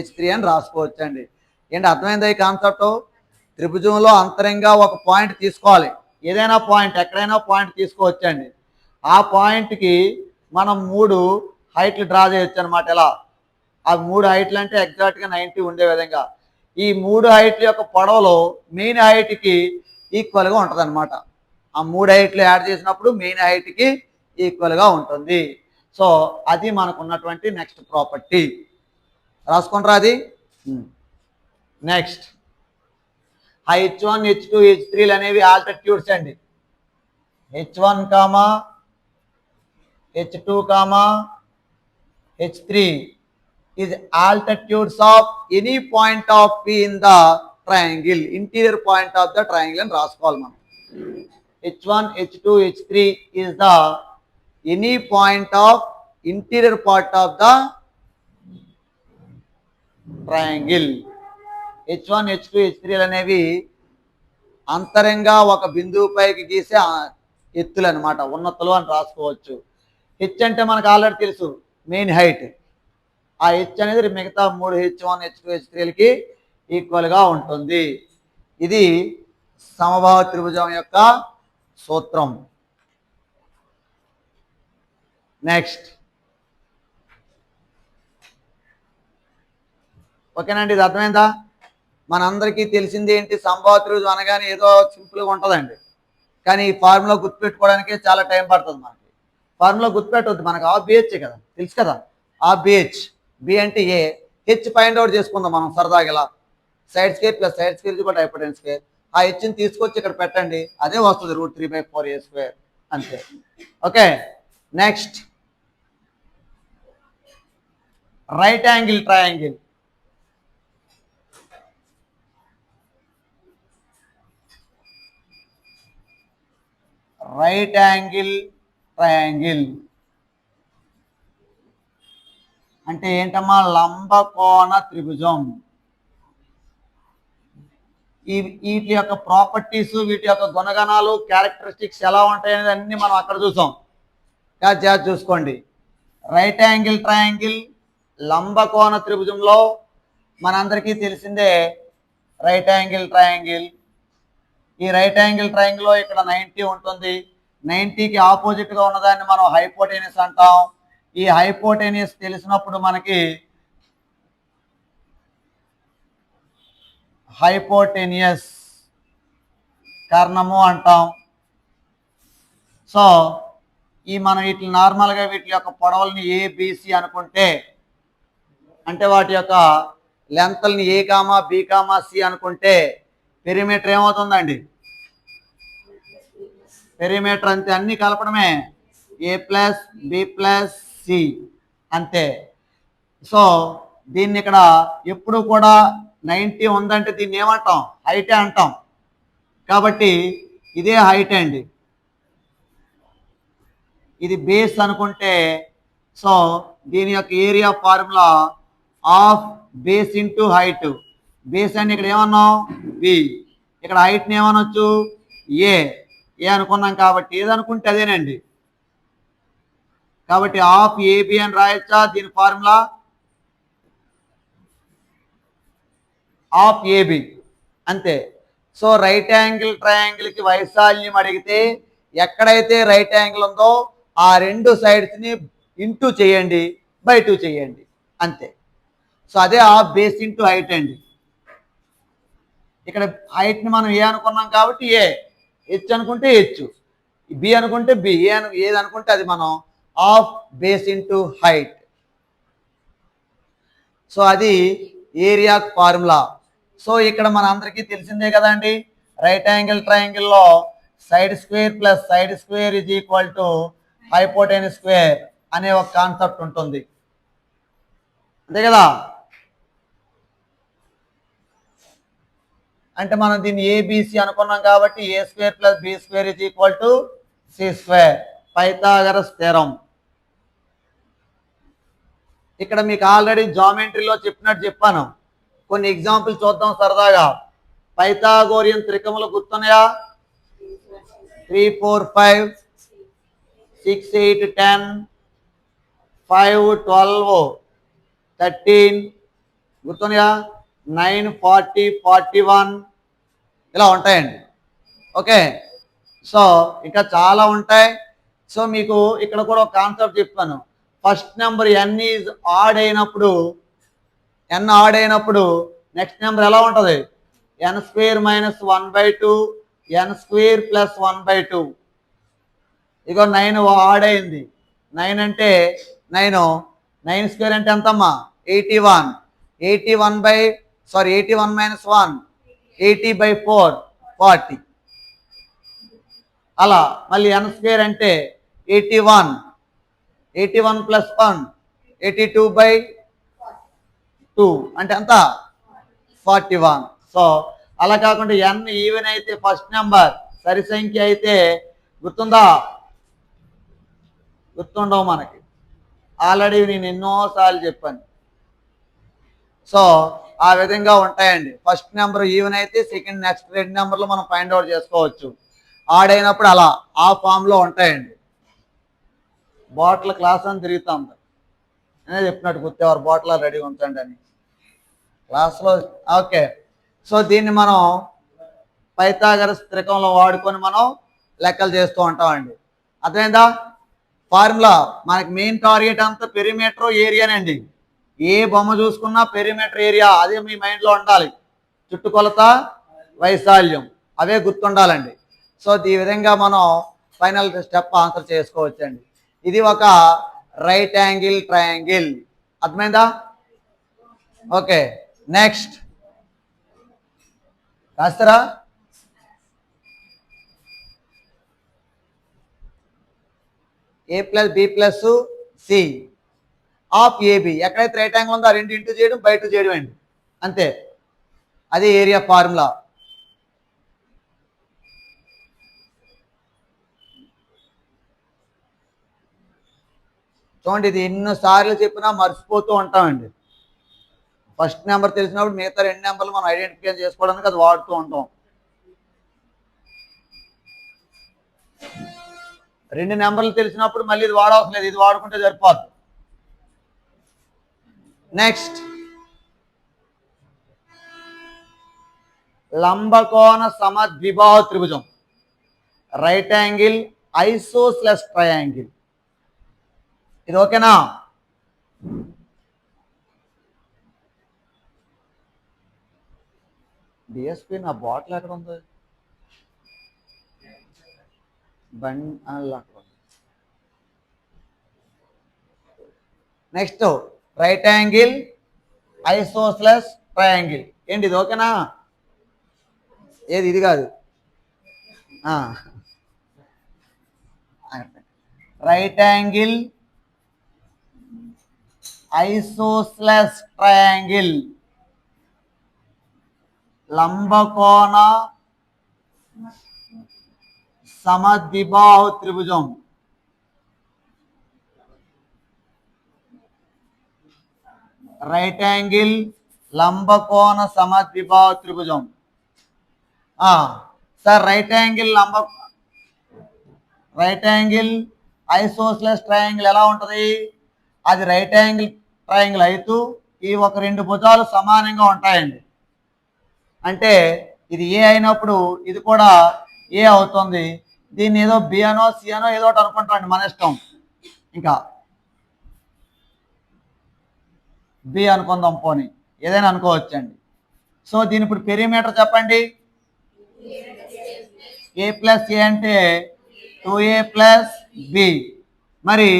H3 అని రాసుకోవచ్చండి. ఏంటి, అర్థమైందా ఈ కాన్సెప్ట్? త్రిభుజంలో అంతరంగా ఒక పాయింట్ తీసుకోవాలి, ఏదైనా పాయింట్, ఎక్కడైనా పాయింట్ తీసుకోవచ్చండి. ఆ పాయింట్కి మనం 3 హైట్లు డ్రా చేయొచ్చు అనమాట. ఎలా? ఆ 3 హైట్లు అంటే ఎగ్జాక్ట్గా 90 ఉండే విధంగా ఈ 3 హైట్ల యొక్క పొడవులో మెయిన్ హైట్కి ఈక్వల్గా ఉంటుంది అనమాట. ఆ 3 హైట్లు యాడ్ చేసినప్పుడు మెయిన్ హైట్కి ఈక్వల్గా ఉంటుంది. సో అది మనకు ఉన్నటువంటి నెక్స్ట్ ప్రాపర్టీ. రాసుకుంటారా అది? నెక్స్ట్ H1, H2, H3 అనేవి ఆల్టిట్యూడ్స్ అండి. H1, H2, H3 is altitudes of any point of P in the triangle, interior point of the triangle అని రాసుకోవాలి మనం. H1, H2, H3 is the any point of interior part of the triangle. H1, H2, H3 అనేవి అంతరంగా ఒక బిందువు పైకి గీసే ఎత్తులు అనమాట, ఉన్నతులు అని రాసుకోవచ్చు. హెచ్ అంటే మనకు ఆల్రెడీ తెలుసు, మెయిన్ హైట్. ఆ హెచ్ అనేది మిగతా 3 H1, H2, H3లకి ఈక్వల్గా ఉంటుంది. ఇది సమబాహు త్రిభుజం యొక్క సూత్రం. నెక్స్ట్, ఓకేనండి, ఇది అర్థమైందా? మనందరికీ తెలిసింది ఏంటి, సమబాహు త్రిభుజం అనగానే ఏదో సింపుల్గా ఉంటుందండి, కానీ ఈ ఫార్ములా గుర్తుపెట్టుకోవడానికి చాలా టైం పడుతుంది. మనకి ఫార్ములా గుర్తుపెట్టవద్దు, మనకు ఆ బిహెచ్ కదా, తెలుసు కదా. ఆ బిహెచ్, బి అంటే ఏ, హెచ్ ఫైండ్ అవుట్ చేసుకుందాం మనం సరదాగా. ఇలా side square plus side square కూడా హైపోటెన్యూస్ స్క్వేర్. ఆ హెచ్ని తీసుకొచ్చి ఇక్కడ పెట్టండి, అదే వస్తుంది √3/4a², అంతే. Okay, next right angle triangle. Right angle triangle అంటే ఏంటమ్మా? లంబకోణ త్రిభుజం. వీటి యొక్క ప్రాపర్టీస్, వీటి యొక్క గుణగణాలు, క్యారెక్టరిస్టిక్స్ ఎలా ఉంటాయి అనేది అన్ని మనం అక్కడ చూసాం. జాగ్రత్త చూసుకోండి. రైట్ యాంగిల్ ట్రయాంగిల్ లంబకోణ త్రిభుజంలో మనందరికీ తెలిసిందే రైట్ యాంగిల్ ట్రయాంగిల్. ఈ రైట్ యాంగిల్ ట్రయాంగిల్లో ఇక్కడ 90 ఉంటుంది. 90కి ఆపోజిట్గా ఉన్నదాన్ని మనం హైపోటెన్యూస్ అంటాం. ఈ హైపోటెన్యూస్ తెలిసినప్పుడు మనకి హైపోటెన్యూస్ కర్ణము అంటాం. సో మనం వీటి నార్మల్గా వీటి యొక్క పొడవుల్ని ఏబిసి అనుకుంటే, అంటే వాటి యొక్క లెంత్ల్ని ఏ కామా బి కామా సి అనుకుంటే పెరిమీటర్ ఏమవుతుందండి? పెరిమీటర్ అంతే, అన్ని కలపడమే. ఏ ప్లస్ బి ప్లస్ సి అంతే. సో దీన్ని ఇక్కడ ఎప్పుడు కూడా 90 ఉందంటే దీన్ని ఏమంటాం? హైటే అంటాం. కాబట్టి ఇదే హైట్ అండి, ఇది బేస్ అనుకుంటే సో దీని యొక్క area formula of base into height. Base అంటే ఇక్కడ ఏమన్నాం? బి. ఇక్కడ హైట్ని ఏమనొచ్చు? ఏ. ఏ అనుకున్నాం కాబట్టి ఏదనుకుంటే అదేనండి. కాబట్టి ఆఫ్ ఏబి అని రాయొచ్చా? దీని ఫార్ములా ఆఫ్ ఏబి అంతే. సో రైట్ యాంగిల్ ట్రయాంగిల్కి వైశాల్యం అడిగితే ఎక్కడైతే రైట్ యాంగిల్ ఉందో ఆ రెండు సైడ్స్ని ఇంటూ చేయండి, బై 2 చేయండి అంతే. సో అదే ఆఫ్ బేస్ ఇంటూ హైట్ అండి. ఇక్కడ హైట్ని మనం ఏ అనుకున్నాం కాబట్టి ఏ, హెచ్ అనుకుంటే హెచ్, బి అనుకుంటే బి, ఏది అనుకుంటే అది మనం half base into height. So అది ఏరియా ఫార్ములా. సో ఇక్కడ మన అందరికీ తెలిసిందే కదండి, రైట్ యాంగిల్ ట్రయాంగిల్లో side square plus side square is equal to hypotenuse square అనే ఒక కాన్సెప్ట్ ఉంటుంది, అంతే కదా. అంటే మనం దీన్ని ఏబిసి అనుకున్నాం కాబట్టి A square plus B square is equal to C square, Pythagoras theorem. ఇక్కడ మీకు ఆల్రెడీ జామెట్రీలో చెప్పాను. కొన్ని ఎగ్జాంపుల్ చూద్దాం సరదాగా. పైథాగోరియన్ త్రికములు గుర్తున్నాయా? 3 4 5 6 8 10 5 12 13 గుర్తున్నాయా? 9 40 41 ఇలా ఉంటాయండి. ఓకే, సో ఇంకా చాలా ఉంటాయి. సో మీకు ఇక్కడ కూడా ఒక కాన్సెప్ట్ చెప్పాను. First number n is odd అయినప్పుడు, ఎన్ ఆడ్ అయినప్పుడు నెక్స్ట్ నెంబర్ ఎలా ఉంటుంది? N square minus 1/2 n square plus 1/2. ఇగో 9 ఆడ్ అయింది. 9 అంటే 9 స్క్వేర్ అంటే ఎంతమ్మా? 81. 81 మైనస్ 1 80/4 40. అలా మళ్ళీ ఎన్ స్క్వేర్ అంటే 81 ప్లస్ 1 82/2 అంటే ఎంత? 41. సో అలా కాకుండా ఎన్ ఈవెన్ అయితే ఫస్ట్ నెంబర్ సరి సంఖ్య అయితే గుర్తుందా? గుర్తుండవు మనకి, ఆల్రెడీ నేను ఎన్నోసార్లు చెప్పాను. సో ఆ విధంగా ఉంటాయండి. ఫస్ట్ నెంబర్ ఈవెన్ అయితే సెకండ్ నెక్స్ట్ రెండు నెంబర్లు మనం ఫైండ్ అవుట్ చేసుకోవచ్చు. ఆడైనప్పుడు అలా ఆ ఫామ్లో ఉంటాయండి. బాటిల్ క్లాస్ అని తిరుగుతాం, నేనే చెప్పినట్టు గుర్తేవారు బాటిల్ రెడీగా ఉంచండి అని క్లాస్లో. ఓకే, సో దీన్ని మనం పైథాగరస్ త్రికంలో వాడుకొని మనం లెక్కలు చేస్తూ ఉంటామండి. అర్థమైందా? ఫార్ములా మనకి మెయిన్ టార్గెట్ అంతా పెరిమీటర్ ఏరియానండి. ఏ బొమ్మ చూసుకున్నా పెరిమీటర్ ఏరియా అదే మీ మైండ్లో ఉండాలి. చుట్టుకొలత, వైశాల్యం అవే గుర్తుండాలండి. సో ఈ విధంగా మనం ఫైనల్ స్టెప్ ఆన్సర్ చేసుకోవచ్చండి. ఇది ఒక రైట్ యాంగిల్ ట్రయాంగిల్. అర్థమైందా? ఓకే, నెక్స్ట్ రాస్తారా? A plus B plus C of AB. ఎక్కడైతే రైట్ యాంగిల్ ఉందో ఆ రెండు ఇంటూ చేయడం, బై 2 చేయడం అండి, అంతే. అది ఏరియా ఫార్ములా. చూడండి, ఇది ఎన్నోసార్లు చెప్పినా మర్చిపోతూ ఉంటామండి. ఫస్ట్ నెంబర్ తెలిసినప్పుడు మిగతా రెండు నెంబర్లు మనం ఐడెంటిఫై చేసుకోవడానికి అది వాడుతూ ఉంటాం. రెండు నెంబర్లు తెలిసినప్పుడు మళ్ళీ ఇది వాడవసరం లేదు, ఇది వాడుకుంటే సరిపోద్ది. నెక్స్ట్ లంబకోణ సమద్విబాహు త్రిభుజం, రైట్ యాంగిల్ ఐసోస్లెస్ ట్రయాంగిల్. ఇది ఓకేనా? డిఎస్పి నా బాటిల్ ఎక్కడ ఉంది? Next right angle isosceles triangle. ఏంటి ఇది ఓకేనా? ఏది ఇది కాదు, రైట్ యాంగిల్ ఐసోస్లెస్ ట్రయాంగిల్ లంబకోణ సమద్విబాహు త్రిభుజం రైట్ యాంగిల్ లంబకోణ సమద్విబాహు త్రిభుజం sir right angle isosceles triangle ఎలా ఉంటుంది? అది రైట్ యాంగిల్ ట్రయాంగిల్ అయితే ఈ ఒక రెండు భుజాలు సమానంగా ఉంటాయండి. అంటే ఇది ఏ అయినప్పుడు ఇది కూడా ఏ అవుతుంది. దీన్ని ఏదో బి అనో సి అనో ఏదో ఒకటి అనుకుంటామండి, మన ఇష్టం. ఇంకా బి అనుకుందాం, పోనీ ఏదైనా అనుకోవచ్చండి. సో దీని ఇప్పుడు పెరిమీటర్ చెప్పండి. ఏ ప్లస్ ఏ అంటే 2a ప్లస్ బి. మరి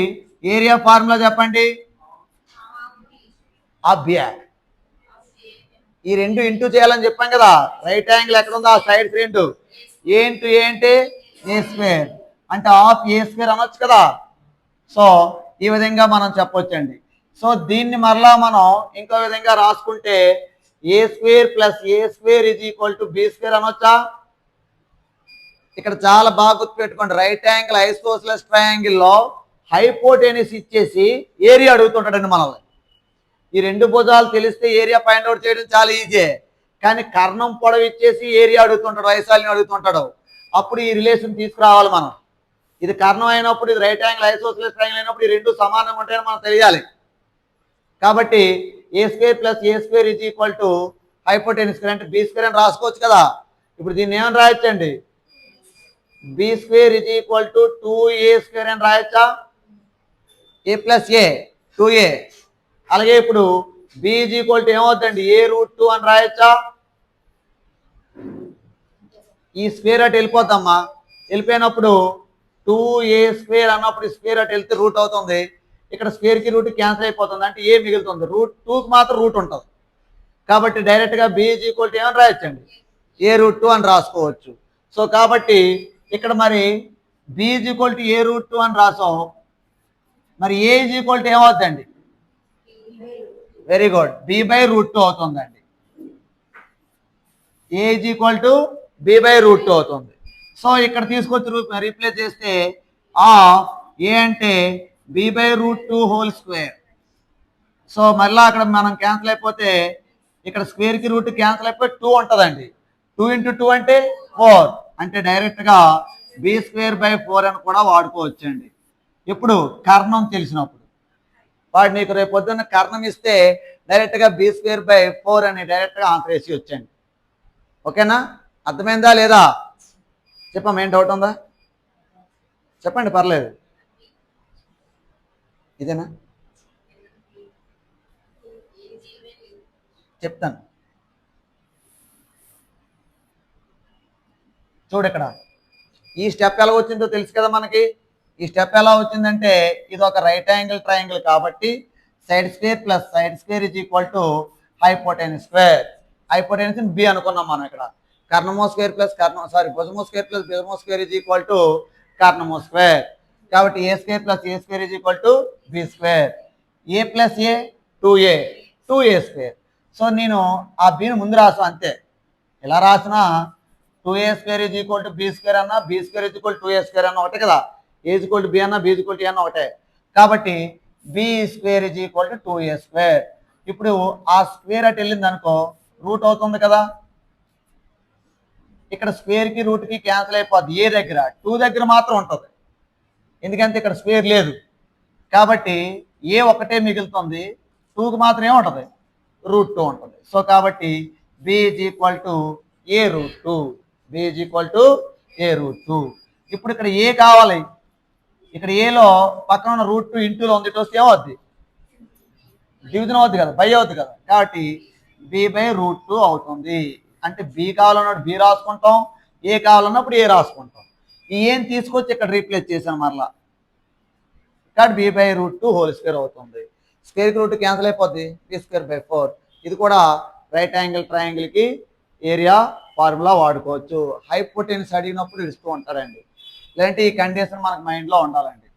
ఏరియా ఫార్ములా చెప్పండి. ఈ రెండు ఇంటూ చేయాలని చెప్పాం కదా. రైట్ యాంగిల్ ఎక్కడ ఉందో ఆ సైడ్స్ రెండు. ఏ ఇంటూ ఏ అంటే ఏ స్క్వేర్, అంటే హాఫ్ ఏ స్క్వేర్ అనొచ్చు కదా. సో ఈ విధంగా మనం చెప్పొచ్చండి. సో దీన్ని మరలా మనం ఇంకో విధంగా రాసుకుంటే A square plus A square is equal to B square అనొచ్చా? ఇక్కడ చాలా బాగా గుర్తుపెట్టుకోండి. రైట్ యాంగిల్ ఐసోస్లెస్ ట్రయాంగిల్లో హైపోటెన్యూస్ ఇచ్చేసి ఏరియా అడుగుతుంటాడండి మనల్ని. ఈ రెండు భుజాలు తెలిస్తే ఏరియా ఫైండ్ అవుట్ చేయడం చాలా ఈజీ. కానీ కర్ణం పొడవు ఇచ్చేసి ఏరియా అడుగుతుంటాడు, వైశాల్యం అడుగుతుంటాడు. అప్పుడు ఈ రిలేషన్ తీసుకురావాలి మనం. ఇది కర్ణం అయినప్పుడు, ఇది రైట్ యాంగిల్ ఐసోస్లెస్ ట్రయాంగిల్ అయినప్పుడు ఈ రెండు సమానంగా ఉంటాయని మనం తెలియాలి. కాబట్టి A square plus A square is equal to hypotenuse square అంటే బి స్క్వేర్ అని రాసుకోవచ్చు కదా. ఇప్పుడు దీన్ని ఏమని రాయొచ్చండి? B square is equal to 2a square అని రాయొచ్చా? ఏ ప్లస్ ఏ 2a. అలాగే ఇప్పుడు బి ఈజ్ ఈక్వల్ టు ఏమవుతుందండి? a√2 అని రాయొచ్చా? ఈ స్క్వేర్ అటు వెళ్ళిపోతామ్మా. వెళ్ళిపోయినప్పుడు 2a స్క్వేర్ అన్నప్పుడు స్క్వేర్ అటు వెళ్తే రూట్ అవుతుంది. ఇక్కడ స్క్వేర్కి రూట్ క్యాన్సిల్ అయిపోతుంది, అంటే ఏ మిగులుతుంది. √2కి మాత్రం రూట్ ఉంటుంది. కాబట్టి డైరెక్ట్గా బి ఈజ్ ఈక్వల్ టు ఏమని రాయొచ్చండి? a√2 అని రాసుకోవచ్చు. సో కాబట్టి ఇక్కడ మరి B is equal to a√2 అని రాసాం. మరి ఏ ఈజ్ ఈక్వల్ టు ఏమవుతుందండి? వెరీ గుడ్, b/√2 అవుతుందండి. ఏ ఈజ్ ఈక్వల్ టు b/√2 అవుతుంది. సో ఇక్కడ తీసుకొచ్చి రీప్లేస్ చేస్తే ఏ అంటే b/√2 హోల్ స్క్వేర్. సో మళ్ళీ అక్కడ మనం క్యాన్సిల్ అయిపోతే ఇక్కడ స్క్వేర్కి రూట్ క్యాన్సిల్ అయిపోయి 2 ఉంటుందండి. 2 × 2 అంటే 4. అంటే డైరెక్ట్గా b²/4 అని కూడా వాడుకోవచ్చండి. ఇప్పుడు కర్ణం తెలిసినప్పుడు. వాడు నీకు రేపు పొద్దున్న కర్ణం ఇస్తే డైరెక్ట్గా b²/4 అని డైరెక్ట్గా ఆన్సర్ వేసి వచ్చండి. ఓకేనా? అర్థమైందా లేదా? చెప్పమ్మా, ఏం డౌట్ ఉందా? చెప్పండి, పర్లేదు. ఇదేనా? చెప్తాను చూడు. ఇక్కడ ఈ స్టెప్ ఎలా వచ్చిందో తెలుసు కదా మనకి. ఈ స్టెప్ ఎలా వచ్చిందంటే ఇది ఒక రైట్ యాంగిల్ ట్రయాంగిల్ కాబట్టి side square plus side square is equal to hypotenuse square. Hypotenuse B అనుకున్నాం మనం. ఇక్కడ కర్ణమో స్క్వేర్ ప్లస్ భుజమో స్క్వేర్ ప్లస్ భుజమో స్క్వేర్ ఈజ్ ఈక్వల్ టు కర్ణమో స్క్వేర్. కాబట్టి A square plus A square is equal to B square. A plus A 2a square. So నేను ఆ బిని ముందు రాసాను అంతే. ఇలా రాసినా 2a square is equal to B square అన్నా, B square is equal 2a square అన్న ఒకటే కదా. A is equal to b అన్నా, b is equal to a అన్న ఒకటే. కాబట్టి b square is equal to 2a square. ఇప్పుడు ఆ స్క్వేర్ అటు వెళ్ళింది అనుకో రూట్ అవుతుంది కదా. ఇక్కడ స్క్వేర్కి రూట్కి క్యాన్సిల్ అయిపోద్ది. ఏ దగ్గర 2 దగ్గర మాత్రం ఉంటుంది, ఎందుకంటే ఇక్కడ స్క్వేర్ లేదు కాబట్టి ఏ ఒకటే మిగులుతుంది. 2కి మాత్రం ఏముంటుంది? √2 ఉంటుంది. సో కాబట్టి b is equal to a√2. B is equal to a√2. ఇప్పుడు ఇక్కడ ఏ కావాలి. ఇక్కడ ఏలో పక్కన ఉన్న √2 ఇంటూలో ఉంది. ఇటు వస్తే ఏమవుద్ది? డివిజన్ అవుద్ది కదా, బై అవుద్ది కదా. కాబట్టి b/√2 అవుతుంది. అంటే బి కావాలన్నప్పుడు బి రాసుకుంటాం, ఏ కావాలన్నప్పుడు ఏ రాసుకుంటాం. ఈ ఏం తీసుకొచ్చి ఇక్కడ రీప్లేస్ చేశాను మరలా. కాబట్టి b/√2 హోల్ స్క్వేర్ అవుతుంది. స్క్వేర్కి రూట్ క్యాన్సిల్ అయిపోద్ది, b²/4. ఇది కూడా రైట్ యాంగిల్ ట్రయాంగిల్కి ఏరియా ఫార్ములా వాడుకోవచ్చు. హైపోటెన్యూస్ అడిగినప్పుడు ఇస్తూ ఉంటారండి. లేదంటే ఈ కండిషన్ మనకు మైండ్లో ఉండాలండి.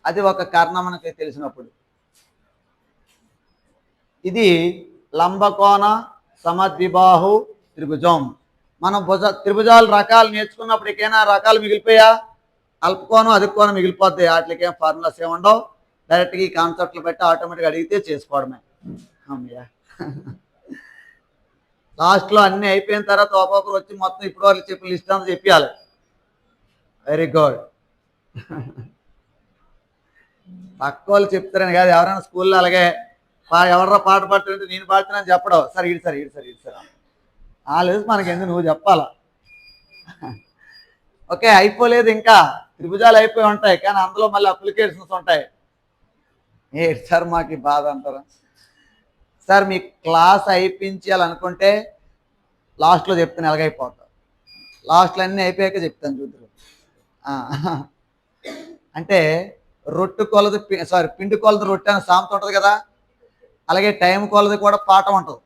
అది ఒక కారణం మనకి తెలిసినప్పుడు. ఇది లంబకోణ సమద్విబాహు త్రిభుజం. మనం త్రిభుజాలు రకాలు నేర్చుకున్నప్పుడు ఏమైనా రకాలు మిగిలిపోయా? అల్పకోణం అధికోణం మిగిలిపోతాయి. వాటికి ఏం ఫార్ములాస్ ఏముండవు. డైరెక్ట్గా ఈ కాన్సెప్ట్లు పెట్టి ఆటోమేటిక్గా అడిగితే చేసుకోవడమే. అమ్మయ్యా. లాస్ట్లో అన్నీ అయిపోయిన తర్వాత ఒక్కొక్కరు వచ్చి మొత్తం ఇప్పుడు వాళ్ళు చెప్పిన లిస్ట్ అంతా చెప్పాలి. Very good. పక్క వాళ్ళు చెప్తారని కాదు, ఎవరైనా స్కూల్లో అలాగే ఎవరో పాట పాడుతుంటే నేను పాడుతున్నాను చెప్పడం, సార్ ఇటు సార్ ఇటు సార్ ఇటు సార్ వాళ్ళు మనకి ఎందుకు, నువ్వు చెప్పాలా. ఓకే, అయిపోలేదు ఇంకా, త్రిభుజాలు అయిపోయి ఉంటాయి కానీ అందులో మళ్ళీ అప్లికేషన్స్ ఉంటాయి. ఏంటి సార్ మాకు బాధ అంటారా? సార్ మీ క్లాస్ అయిపించాలనుకుంటే లాస్ట్లో చెప్తాను, ఎలాగైపోతాం. లాస్ట్లో అన్నీ అయిపోయాక చెప్తాను చూద్దరు. అంటే రొట్టు కొలది పిండి కొలది రొట్టె అని సామెత ఉంటుంది కదా, అలాగే టైం కొలది కూడా పాఠం ఉంటుంది.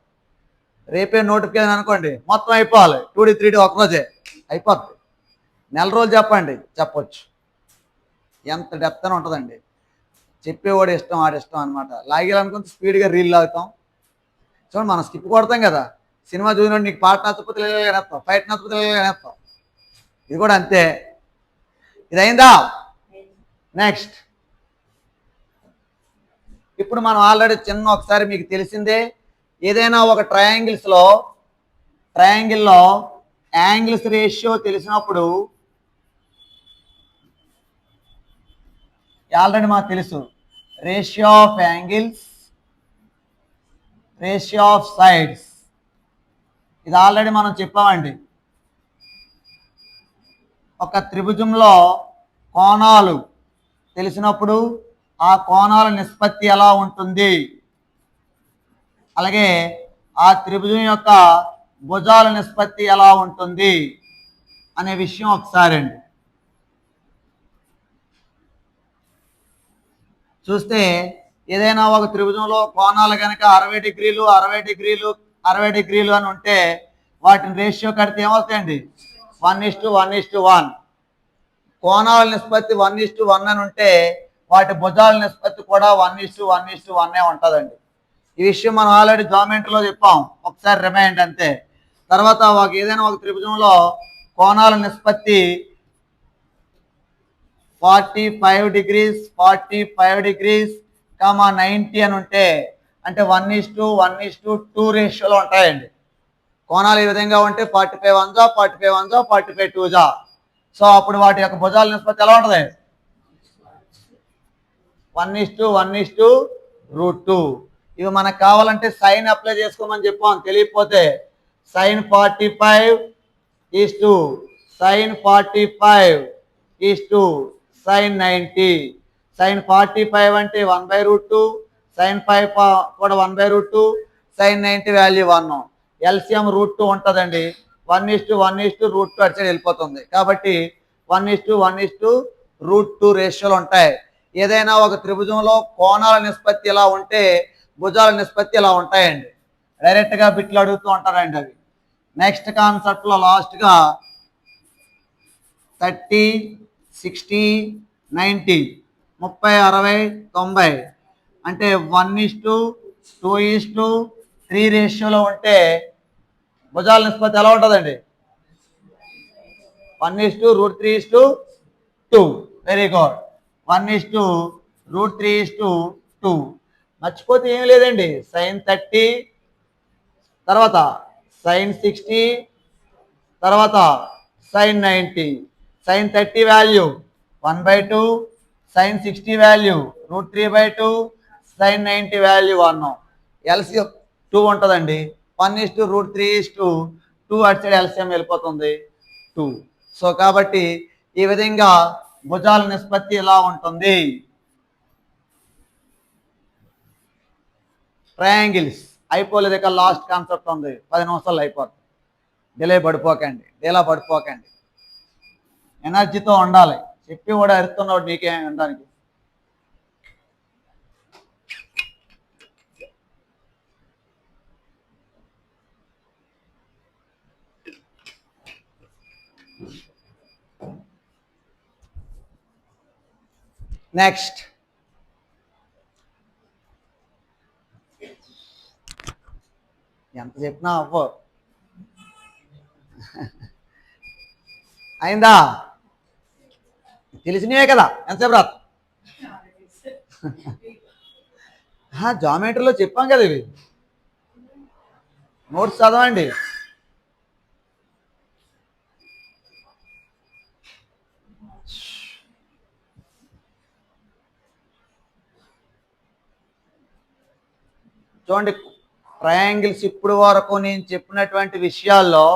రేపే నోటిఫికేషన్ అనుకోండి మొత్తం అయిపోవాలి, 2D 3D ఒకరోజే అయిపోద్ది. నెల రోజులు చెప్పండి చెప్పొచ్చు. ఎంత డెప్త్ అని ఉంటుందండి. చెప్పేవాడు ఇష్టం ఆడిష్టం అనమాట. లాగేయాలనుకుంటే స్పీడ్గా రీల్ లాగుతాం. చూడండి మనం స్కిప్ కొడతాం కదా, సినిమా చూసినప్పుడు నీకు పాట నచ్చకపోతే లేనేస్తాం, ఫైట్ నచ్చకపోతే లేనేస్తాం. ఇది కూడా అంతే. ఇది అయిందా? నెక్స్ట్ ఇప్పుడు మనం ఆల్రెడీ చిన్న ఒకసారి మీకు తెలిసిందే, ఏదైనా ఒక ట్రయాంగిల్లో యాంగిల్స్ రేషియో తెలిసినప్పుడు ఆల్రెడీ మాకు తెలుసు ratio of angles, ratio of sides. ఇది ఆల్రెడీ మనం చెప్పామండి. ఒక త్రిభుజంలో కోణాలు తెలిసినప్పుడు ఆ కోణాల నిష్పత్తి ఎలా ఉంటుంది, అలాగే ఆ త్రిభుజం యొక్క భుజాల నిష్పత్తి ఎలా ఉంటుంది అనే విషయం ఒకసారి అండి చూస్తే, ఏదైనా ఒక త్రిభుజంలో కోణాలు కనుక 60 డిగ్రీలు 60 డిగ్రీలు 60 డిగ్రీలు అని ఉంటే వాటిని రేషియో కడితే ఏమవుతాయండి? 1:1:1. కోణాల నిష్పత్తి 1:1 అని ఉంటే వాటి భుజాల నిష్పత్తి కూడా 1:1:1 ఉంటుందండి. ఈ విషయం మనం ఆల్రెడీ జామెంట్రీలో చెప్పాం, ఒకసారి రిమైండ్ అంతే. తర్వాత ఏదైనా ఒక త్రిభుజంలో కోణాల నిష్పత్తి 45 డిగ్రీస్ 45 డిగ్రీస్ 90 అని ఉంటే అంటే 1:1:2 రేషియోలో ఉంటాయండి. కోణాలు ఈ విధంగా ఉంటే 45 1 45 1 45 2. సో అప్పుడు వాటి యొక్క భుజాల నిష్పత్తి ఎలా ఉంటుంది? 1:1:2. ఇవి మనకు కావాలంటే సైన్ అప్లై చేసుకోమని చెప్పాం, తెలియకపోతే sin 45 sin 45 sin 90. sin 45 అంటే 1/√2, sin 5 కూడా 1/√2, sin 90 వాల్యూ 1. ఎల్సిఎం √2 ఉంటుందండి. 1:1:√2 అటు సైడ్ వెళ్ళిపోతుంది. కాబట్టి 1:1:√2 రేషియోలు ఉంటాయి. ఏదైనా ఒక త్రిభుజంలో కోణాల నిష్పత్తి ఎలా ఉంటే భుజాల నిష్పత్తి ఎలా ఉంటాయండి. డైరెక్ట్గా బిట్లు అడుగుతూ ఉంటారండి అవి. నెక్స్ట్ కాన్సెప్ట్లో లాస్ట్గా 30 60 90 30 60 90 అంటే 1:2:3 రేషియోలో ఉంటే భుజాల నిష్పత్తి ఎలా ఉంటుందండి? 1:3:2. Very good. 1:3:2. మర్చిపోతే ఏం లేదండి, sin 30 తర్వాత sin 60 తర్వాత sin 90. sin 30 value 1/2, sin 60 value √3/2, sin 90 value 1. LCM 2 ఉంటుందండి. 1:3:2 అటు సైడ్ ఎల్సిఎం వెళ్ళిపోతుంది 2. సో కాబట్టి ఈ విధంగా భుజాల నిష్పత్తి ఎలా ఉంటుంది. ట్రయాంగిల్స్ అయిపోలేదు, ఇక లాస్ట్ కాన్సెప్ట్ ఉంది, 10 నిమిషాలు అయిపోతుంది. డిలే పడిపోకండి, ఎనర్జీతో ఉండాలి. చెప్పి కూడా అరుస్తున్నాడు నీకేమి ఉండడానికి. నెక్స్ట్ ఎంత చెప్పినా అవ్వ అయిందా? తెలిసినవే కదా, ఎంతసేపు రాదు. జామెట్రీలో చెప్పాం కదా, ఇవి నోట్స్ చదవండి. చూడండి, ట్రయాంగిల్స్ ఇప్పుడు వరకు నేను చెప్పినటువంటి విషయాల్లో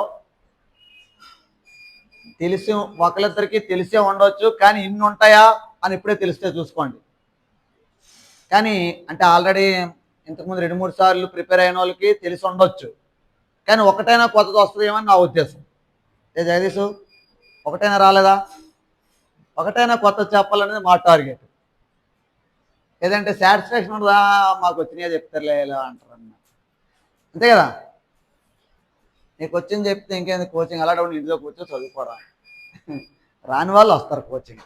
తెలిసి ఒకరిద్దరికి తెలిసే ఉండవచ్చు, కానీ ఇన్ని ఉంటాయా అని ఇప్పుడే తెలిస్తే చూసుకోండి. కానీ అంటే ఆల్రెడీ ఇంతకుముందు 2-3 సార్లు ప్రిపేర్ అయిన వాళ్ళకి తెలిసి ఉండొచ్చు, కానీ ఒకటైనా కొత్తది వస్తుందేమని నా ఉద్దేశం. ఏ జగదీష్, ఒకటైనా రాలేదా? ఒకటైనా కొత్త చెప్పాలనేది మా టార్గెట్. ఏదంటే సాటిస్ఫాక్షన్ ఉండదా, మాకు వచ్చినాయో చెప్తారులే ఇలా అంటారు అన్న, అంతే కదా. నీకు వచ్చింది చెప్తే ఇంకేంది కోచింగ్, అలా ఇంట్లో కూర్చో చదువుకోరా, రాని వాళ్ళు వస్తారు కోచింగ్.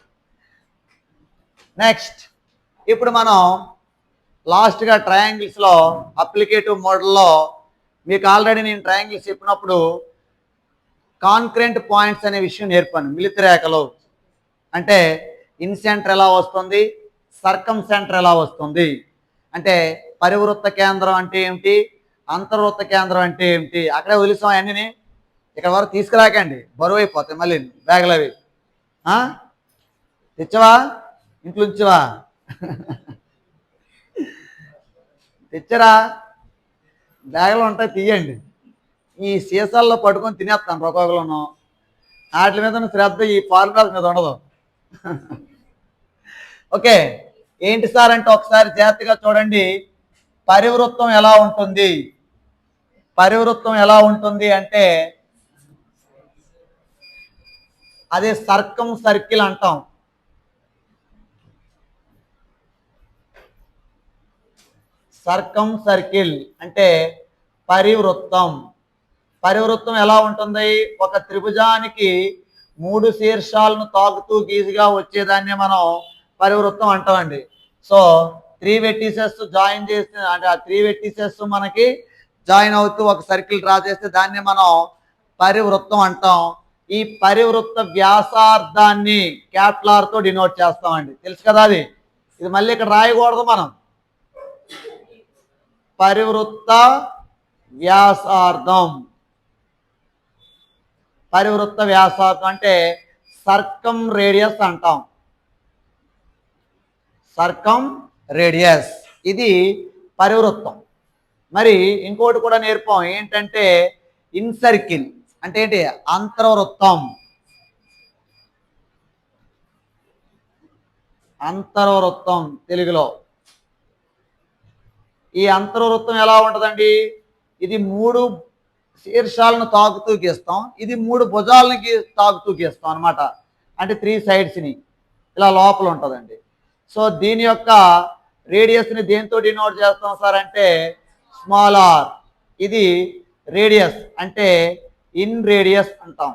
నెక్స్ట్, ఇప్పుడు మనం లాస్ట్గా ట్రయాంగిల్స్లో అప్లికేటివ్ మోడల్లో మీకు ఆల్రెడీ నేను ట్రయాంగిల్స్ చెప్పినప్పుడు కాన్కరెంట్ పాయింట్స్ అనే విషయం నేర్పాను. మిలిత రేఖలు అంటే ఇన్సెంటర్ ఎలా వస్తుంది, సర్కమ్ సెంటర్ ఎలా వస్తుంది, అంటే పరివృత్త కేంద్రం అంటే ఏమిటి, అంతర్వృత్త కేంద్రం అంటే ఏమిటి, అక్కడే వదిలిస్తాం అన్నీ. ఇక్కడ వరకు తీసుకురాకండి, బరువు అయిపోతాయి మళ్ళీ బ్యాగులు అవి. తెచ్చవా, ఇంట్లో ఉంచవా? తెచ్చరా, బ్యాగులు ఉంటాయి, తీయండి. ఈ సీసాల్లో పట్టుకొని తినేస్తాను ఒక్కొక్కలను. వాటి మీద శ్రద్ధ ఈ ఫార్ములాస్ మీద ఉండదు. ఓకే, ఏంటి సార్ అంటే ఒకసారి జాగ్రత్తగా చూడండి. పరివృత్తం ఎలా ఉంటుంది, పరివృత్తం ఎలా ఉంటుంది అంటే అదే సర్కమ్ సర్కిల్ అంటాం. సర్కమ్ సర్కిల్ అంటే పరివృత్తం. పరివృత్తం ఎలా ఉంటుంది, ఒక త్రిభుజానికి 3 శీర్షాలను తాకుతూ గీసిగా వచ్చేదాన్ని మనం పరివృత్తం అంటామండి. సో 3 వెర్టిసెస్ జాయిన్ చేస్తే అంటే ఆ 3 వెర్టిసెస్ మనకి జాయిన్ అవుతూ ఒక సర్కిల్ డ్రా చేస్తే దాన్ని మనం పరివృత్తం అంటాం. ఈ పరివృత్త వ్యాసార్థాన్ని క్యాపిటల్ R తో డినోట్ చేస్తామండి, తెలుసు కదా. అది ఇది మళ్ళీ ఇక్కడ రాయకూడదు మనం. పరివృత్త వ్యాసార్థం, పరివృత్త వ్యాసార్థం అంటే సర్కమ్ రేడియస్ అంటాం. సర్కమ్ రేడియస్ ఇది పరివృత్తం. మరి ఇంకోటి కూడా నేర్పాం, ఏంటంటే ఇన్సర్కిల్ అంటే ఏంటి, అంతర్వృత్తం. అంతర్వృత్తం తెలుగులో. ఈ అంతర్వృత్తం ఎలా ఉంటుందండి, ఇది 3 శీర్షాలను తాకుతూ గీస్తాం, ఇది 3 భుజాలని తాకుతూ గీస్తాం అనమాట. అంటే 3 సైడ్స్ని ఇలా లోపల ఉంటుందండి. సో దీని యొక్క రేడియస్ని దేంతో డినోట్ చేస్తాం సార్ అంటే స్మాల్ ఆర్. ఇది రేడియస్ అంటే ఇన్ రేడియస్ అంటాం,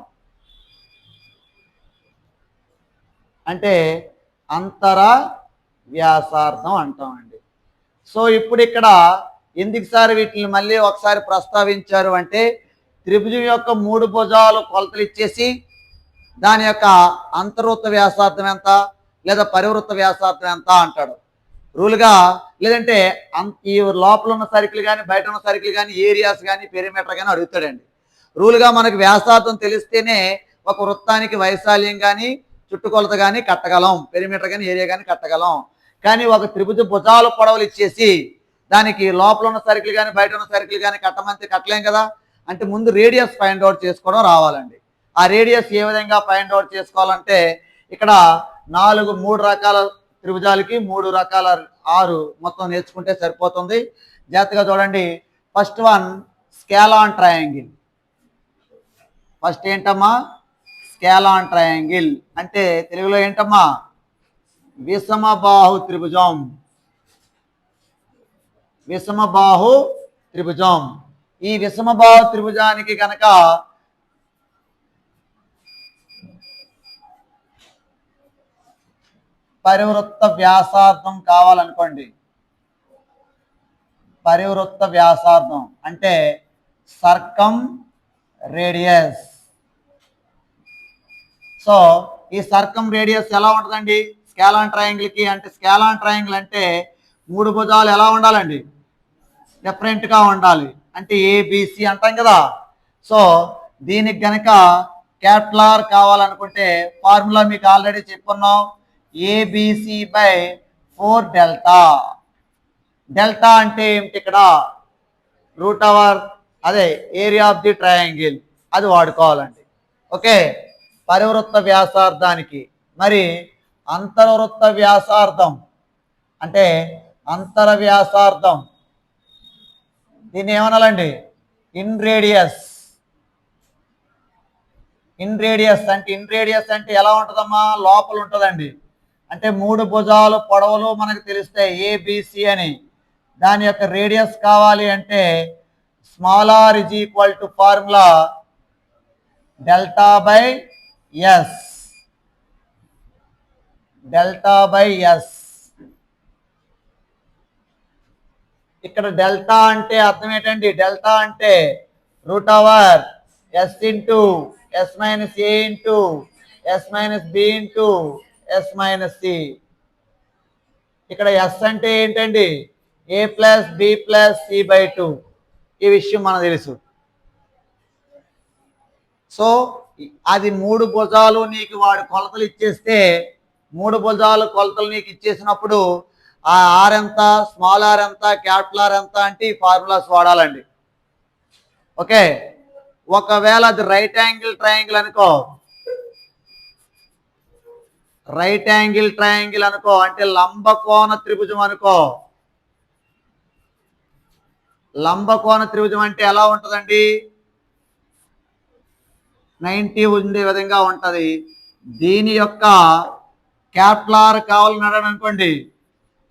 అంటే అంతర వ్యాసార్థం అంటామండి. సో ఇప్పుడు ఇక్కడ ఎందుకు సార్ వీటిని మళ్ళీ ఒకసారి ప్రస్తావించారు అంటే త్రిభుజం యొక్క 3 భుజాలు కొలతలు ఇచ్చేసి దాని యొక్క అంతర్వృత్త వ్యాసార్థం ఎంత లేదా పరివృత్త వ్యాసార్థం ఎంత అంటాడు రూల్గా. లేదంటే ఈ లోపల ఉన్న సర్కిల్ కానీ బయట ఉన్న సర్కిల్ కానీ ఏరియాస్ కానీ పెరిమీటర్ కానీ అడుగుతాడండి. రూల్గా మనకు వ్యాసార్థం తెలిస్తేనే ఒక వృత్తానికి వైశాల్యం కానీ చుట్టుకొలత కానీ కట్టగలం, పెరిమీటర్ కానీ ఏరియా కానీ కట్టగలం. కానీ ఒక త్రిభుజ భుజాలు పొడవులు ఇచ్చేసి దానికి లోపల ఉన్న సర్కిల్ కానీ బయట ఉన్న సర్కిల్ కానీ కట్టమంటే కట్టలేం కదా. అంటే ముందు రేడియస్ ఫైండ్ అవుట్ చేసుకోవడం రావాలండి. ఆ రేడియస్ ఏ విధంగా ఫైండ్ అవుట్ చేసుకోవాలంటే ఇక్కడ 3 రకాల త్రిభుజాలకి 3 రకాల 6 మొత్తం నేర్చుకుంటే సరిపోతుంది. జాగ్రత్తగా చూడండి. First one scalene triangle. First ఏంటమ్మా, స్కేలాన్ ట్రయాంగిల్ అంటే తెలుగులో ఏంటమ్మా, విషమబాహు త్రిభుజం. విషమబాహు త్రిభుజం. ఈ విషమబాహు త్రిభుజానికి కనుక పరివృత్త వ్యాసార్థం కావాలనుకోండి, పరివృత్త వ్యాసార్థం అంటే సర్కం రేడియస్. సో ఈ సర్కం రేడియస్ ఎలా ఉంటుందండి స్కేలాన్ ట్రయాంగిల్కి? అంటే స్కేలాన్ ట్రయాంగిల్ అంటే 3 భుజాలు ఎలా ఉండాలండి? డిఫరెంట్గా ఉండాలి. అంటే ఏబిసి అంటాం కదా. సో దీనికి గనక క్యాపిటల్ కావాలనుకుంటే ఫార్ములా మీకు ఆల్రెడీ చెప్పుకున్నాం, ఏబిసి బై 4 డెల్టా. డెల్టా అంటే ఏమిటి ఇక్కడ? రూట్ అవర్ అదే ఏరియా ఆఫ్ ది ట్రయాంగిల్, అది వాడుకోవాలండి. ఓకే, పరివృత్త వ్యాసార్థానికి. మరి అంతర్వృత్త వ్యాసార్థం అంటే అంతర వ్యాసార్థం, దీన్ని ఏమనాలండి? In radius. ఇన్ రేడియస్ అంటే ఎలా ఉంటుందమ్మా? లోపల ఉంటుందండి. అంటే 3 భుజాలు పొడవులు మనకు తెలుస్తాయి ఏబిసి అని. దాని యొక్క రేడియస్ కావాలి అంటే small R is equal to formula delta by S. Delta by S. ఇక్కడ డెల్టా అంటే అర్థం ఏంటండి? డెల్టా అంటే root over S into S minus A into S minus B into S minus C. ఇక్కడ ఎస్ అంటే ఏంటండి? A plus B plus C by 2. ఈ విషయం మనకు తెలుసు. సో అది 3 భుజాలు నీకు వాడు కొలతలు ఇచ్చేస్తే, 3 భుజాలు కొలతలు నీకు ఇచ్చేసినప్పుడు ఆ ఆర్ ఎంత, స్మాల్ ఆర్ ఎంత, క్యాపిటల్ ఆర్ ఎంత అంటే ఈ ఫార్ములాస్ వాడాలండి. ఓకే, ఒకవేళ అది రైట్ యాంగిల్ ట్రయాంగిల్ అనుకో, రైట్ యాంగిల్ ట్రయాంగిల్ అనుకో, అంటే లంబకోణ త్రిభుజం అనుకో. లంబకోణ త్రిభుజం అంటే ఎలా ఉంటుందండి? 90 ఉండే విధంగా ఉంటది. దీని యొక్క క్యాపిటల్ ఆర్ కావాలన్నాడు అనుకోండి,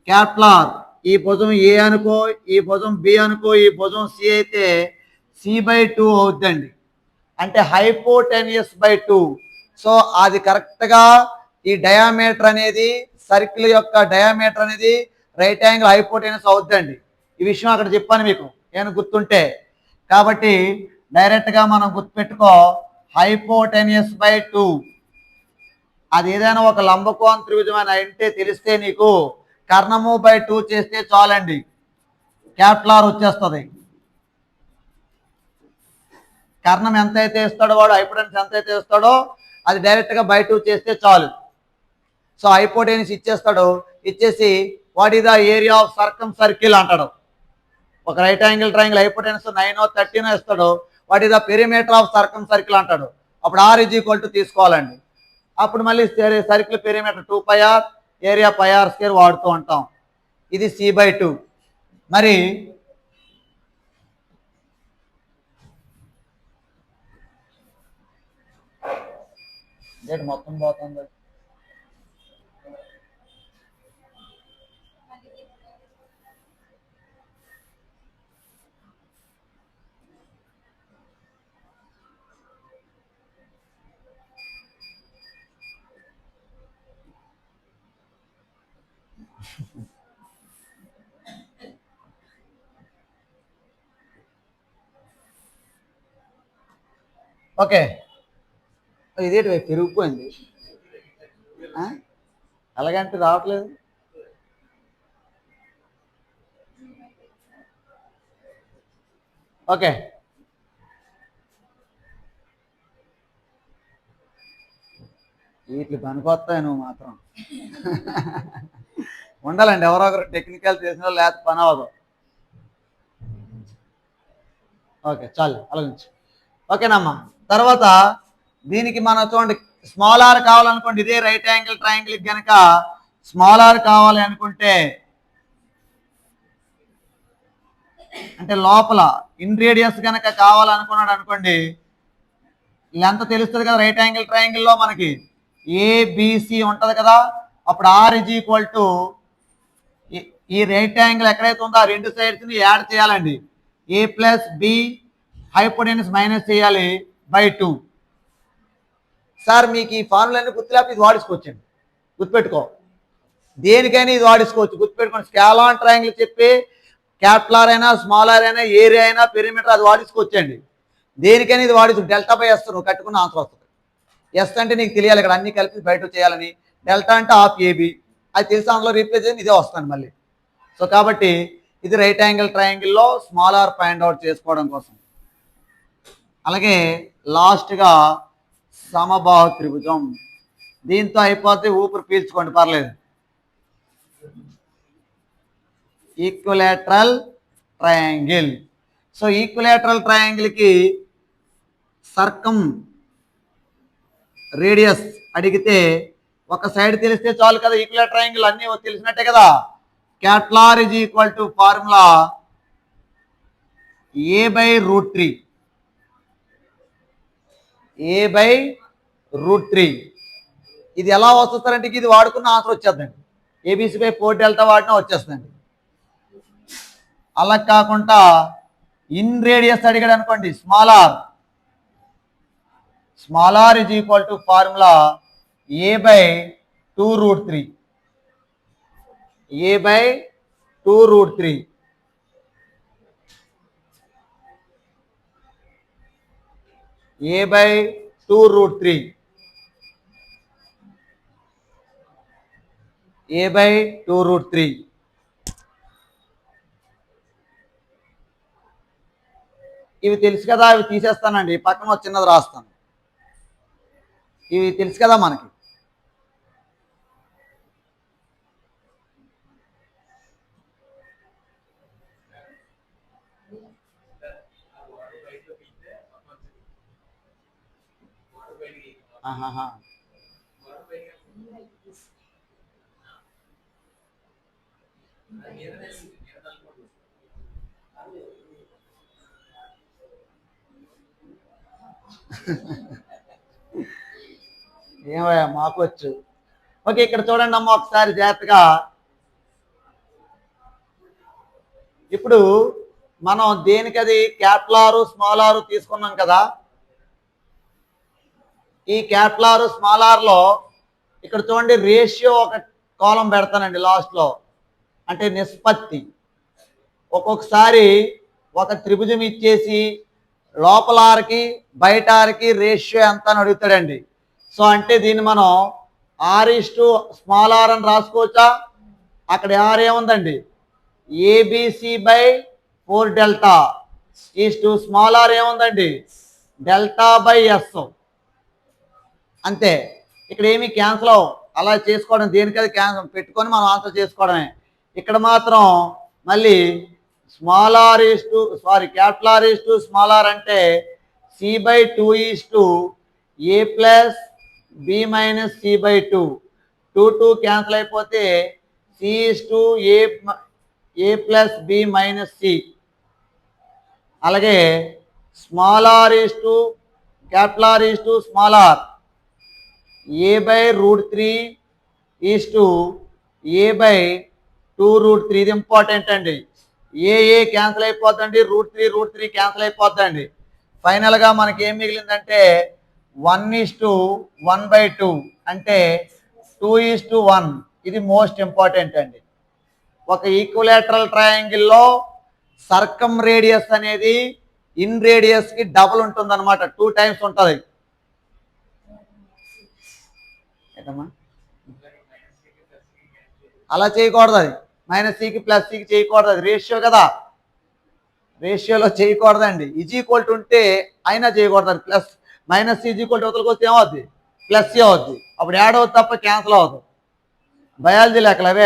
క్యాపిటల్ ఆర్ ఈ భుజం ఏ అనుకో, ఈ భుజం బి అనుకో, ఈ భుజం సి అయితే సి బై 2 అవుద్దండి. అంటే హైపోటెనియస్ బై 2. సో అది కరెక్ట్గా ఈ డయామీటర్ అనేది, సర్కిల్ యొక్క డయామీటర్ అనేది రైట్ యాంగిల్ హైపోటెనియస్ అవుద్దండి. ఈ విషయం అక్కడ చెప్పాను మీకు, నేను గుర్తుంటే. కాబట్టి డైరెక్ట్గా మనం గుర్తుపెట్టుకో, హైపోటెనియస్ బై 2. అది ఏదైనా ఒక లంబకోణ త్రిభుజం అని అంటే తెలిస్తే నీకు కర్ణము బై 2 చేస్తే చాలండి, క్యాపిటల్ ఆర్ వచ్చేస్తుంది. కర్ణం ఎంత అయితే ఇస్తాడో వాడు, హైపోటెనియస్ ఎంత అయితే ఇస్తాడో అది డైరెక్ట్గా బై 2 చేస్తే చాలు. సో హైపోటెనియస్ ఇచ్చేస్తాడు, ఇచ్చేసి what is the area of circum circle అంటాడు. ఒక రైట్ యాంగిల్ ట్రయాంగిల్ హైపోటెనియస్ 9 13 ఇస్తాడు, what is the perimeter of circum circle అంటాడు. అప్పుడు ఆర్ ఈజ్ ఈక్వల్ టు తీసుకోవాలండి. అప్పుడు మళ్ళీ circle perimeter 2πr, area πr² వాడుతూ ఉంటాం. ఇది సి బై 2. మరి మొత్తం పోతుంది. ఓకే, ఇదేంటి పెరిగిపోయింది, అలాగంటే రావట్లేదు. ఓకే, వీటికి పనికొస్తాయి, నువ్వు మాత్రం ఉండాలండి ఎవరో ఒకరు టెక్నికల్ చేసిన వాళ్ళు, లేకపోతే పని అవ్వదు. ఓకే చాలు అలాగించు. ఓకేనమ్మా, తర్వాత దీనికి మనం చూడండి, స్మాల్ ఆర్ కావాలనుకోండి, ఇదే రైట్ యాంగిల్ ట్రయాంగిల్కి కనుక స్మాల్ ఆర్ కావాలి అనుకుంటే, అంటే లోపల ఇన్ రేడియస్ కనుక కావాలనుకున్నాడు అనుకోండి, లెంత్ తెలుస్తుంది కదా రైట్ యాంగిల్ ట్రయాంగిల్లో మనకి, ఏబిసి ఉంటుంది కదా. అప్పుడు ఆర్ ఈజ్ ఈక్వల్ టు ఈ రైట్ యాంగిల్ ఎక్కడైతే ఉందో ఆ 2 సైడ్స్ని యాడ్ చేయాలండి. ఏ ప్లస్ బి హైపోటెనియస్ మైనస్ చేయాలి బై 2. సార్ మీకు ఈ ఫార్ములా అన్ని గుర్తులేకపోతే ఇది వాడుకోవచ్చండి, గుర్తుపెట్టుకో. దేనికైనా ఇది వాడేసుకోవచ్చు. గుర్తుపెట్టుకోండి, స్కాలాన్ ట్రయాంగిల్ చెప్పి క్యాపిటల్ ఆర్ అయినా స్మాల్ ఆర్ అయినా ఏరియా అయినా పెరిమీటర్ అది వాడేసుకోవచ్చండి. దేనికైనా ఇది వాడేసు. డెల్టా బై ఎస్ నువ్వు కట్టుకున్న ఆన్సర్ వస్తుంది. ఎస్ అంటే నీకు తెలియాలి ఇక్కడ అన్ని కలిపి బయట చేయాలని. డెల్టా అంటే హాఫ్ ఏబి, అది తెలిసి అందులో రీప్లేస్ చేసి ఇదే వస్తుంది మళ్ళీ. సో కాబట్టి ఇది రైట్ యాంగిల్ ట్రయాంగిల్లో స్మాల్ ఆర్ ఫైండ్ అవుట్ చేసుకోవడం కోసం. అలాగే లాస్ట్గా సమబాహు త్రిభుజం. దీంతో అయిపోతే ఊపిరి పీల్చుకోండి, పర్లేదు. Equilateral triangle. సో ఈక్విలేటరల్ ట్రయాంగిల్కి సర్కం రేడియస్ అడిగితే ఒక సైడ్ తెలిస్తే చాలు కదా. ఈక్విలేటరల్ ట్రయాంగిల్ అన్నీ తెలిసినట్టే కదా. Capital R is equal to formula a/√3. a/√3. ఇది ఎలా వస్తుందంటే ఇది వాడుకున్న ఆన్సర్ వచ్చేద్దండి. ABC/4 డెల్టా వాడినా వచ్చేస్తుందండి. అలా కాకుండా ఇన్ రేడియస్ అడిగాడు అనుకోండి, small r is equal to formula a/2√3. a/2√3. a/2√3. a/2√3. ఇవి తెలుసు కదా, అవి తీసేస్తానండి. పక్కన చిన్నది రాస్తాను. ఇవి తెలుసు కదా మనకి. ఆహాహా. ఏమయ్యా మాకు వచ్చు. ఓకే, ఇక్కడ చూడండి అమ్మ ఒకసారి జాగ్రత్తగా. ఇప్పుడు మనం దేనికది క్యాపిటల్ ఆర్ స్మాల్ ఆర్ తీసుకున్నాం కదా. ఈ క్యాపిటల్ ఆర్ స్మాల్ ఆర్లో ఇక్కడ చూడండి రేషియో ఒక కాలం పెడతానండి లాస్ట్లో, అంటే నిష్పత్తి. ఒక్కొక్కసారి ఒక త్రిభుజం ఇచ్చేసి లోపల ఆర్కి బయట ఆర్కి రేషియో ఎంత అని అడుగుతాడండి. సో అంటే దీన్ని మనం r/స్మాల్ ఆర్ అని రాసుకోవచ్చా. అక్కడ ఆర్ ఏముందండి, ABC/4 delta east small are ఏముందండి, డెల్టా/s. అంతే, ఇక్కడ ఏమి క్యాన్సిల్ అవ్వం. అలా చేసుకోవడం దేనికది క్యాన్సిల్ పెట్టుకొని మనం ఆన్సర్ చేసుకోవడమే. ఇక్కడ మాత్రం మళ్ళీ క్యాపిటల్ R/, స్మాల్ ఆర్ అంటే C/2 a+b - c/2. 2 క్యాన్సిల్ అయిపోతే c/a+b - c. అలాగే small r capital R small r a/√3 a/2√3. ఇది ఇంపార్టెంట్ అండి. ఏ క్యాన్సిల్ అయిపోద్దండి, √3 క్యాన్సిల్ అయిపోద్దండి. ఫైనల్గా మనకి ఏం మిగిలిందంటే 1:1/2 అంటే 2:1. ఇది మోస్ట్ ఇంపార్టెంట్ అండి. ఒక ఈక్విలేటరల్ ట్రయాంగిల్లో సర్కమ్ రేడియస్ అనేది ఇన్ రేడియస్కి డబుల్ ఉంటుంది అనమాట, 2 టైమ్స్ ఉంటుంది. అలా చేయకూడదు, అది -cకి +cకి చేయకూడదు, అది రేషియో కదా. రేషియోలో చేయకూడదండి. ఈజ్ ఈక్వల్ టు ఉంటే అయినా చేయకూడదు. అది ప్లస్ -ఈజ్ ఈక్వల్ టు అవతలకి వస్తే ఏమవుద్ది, +c అవుద్ది. అప్పుడు యాడ్ అవుతుంది తప్ప క్యాన్సిల్ అవుతుంది. బయాలజీ లెక్కలు అవే.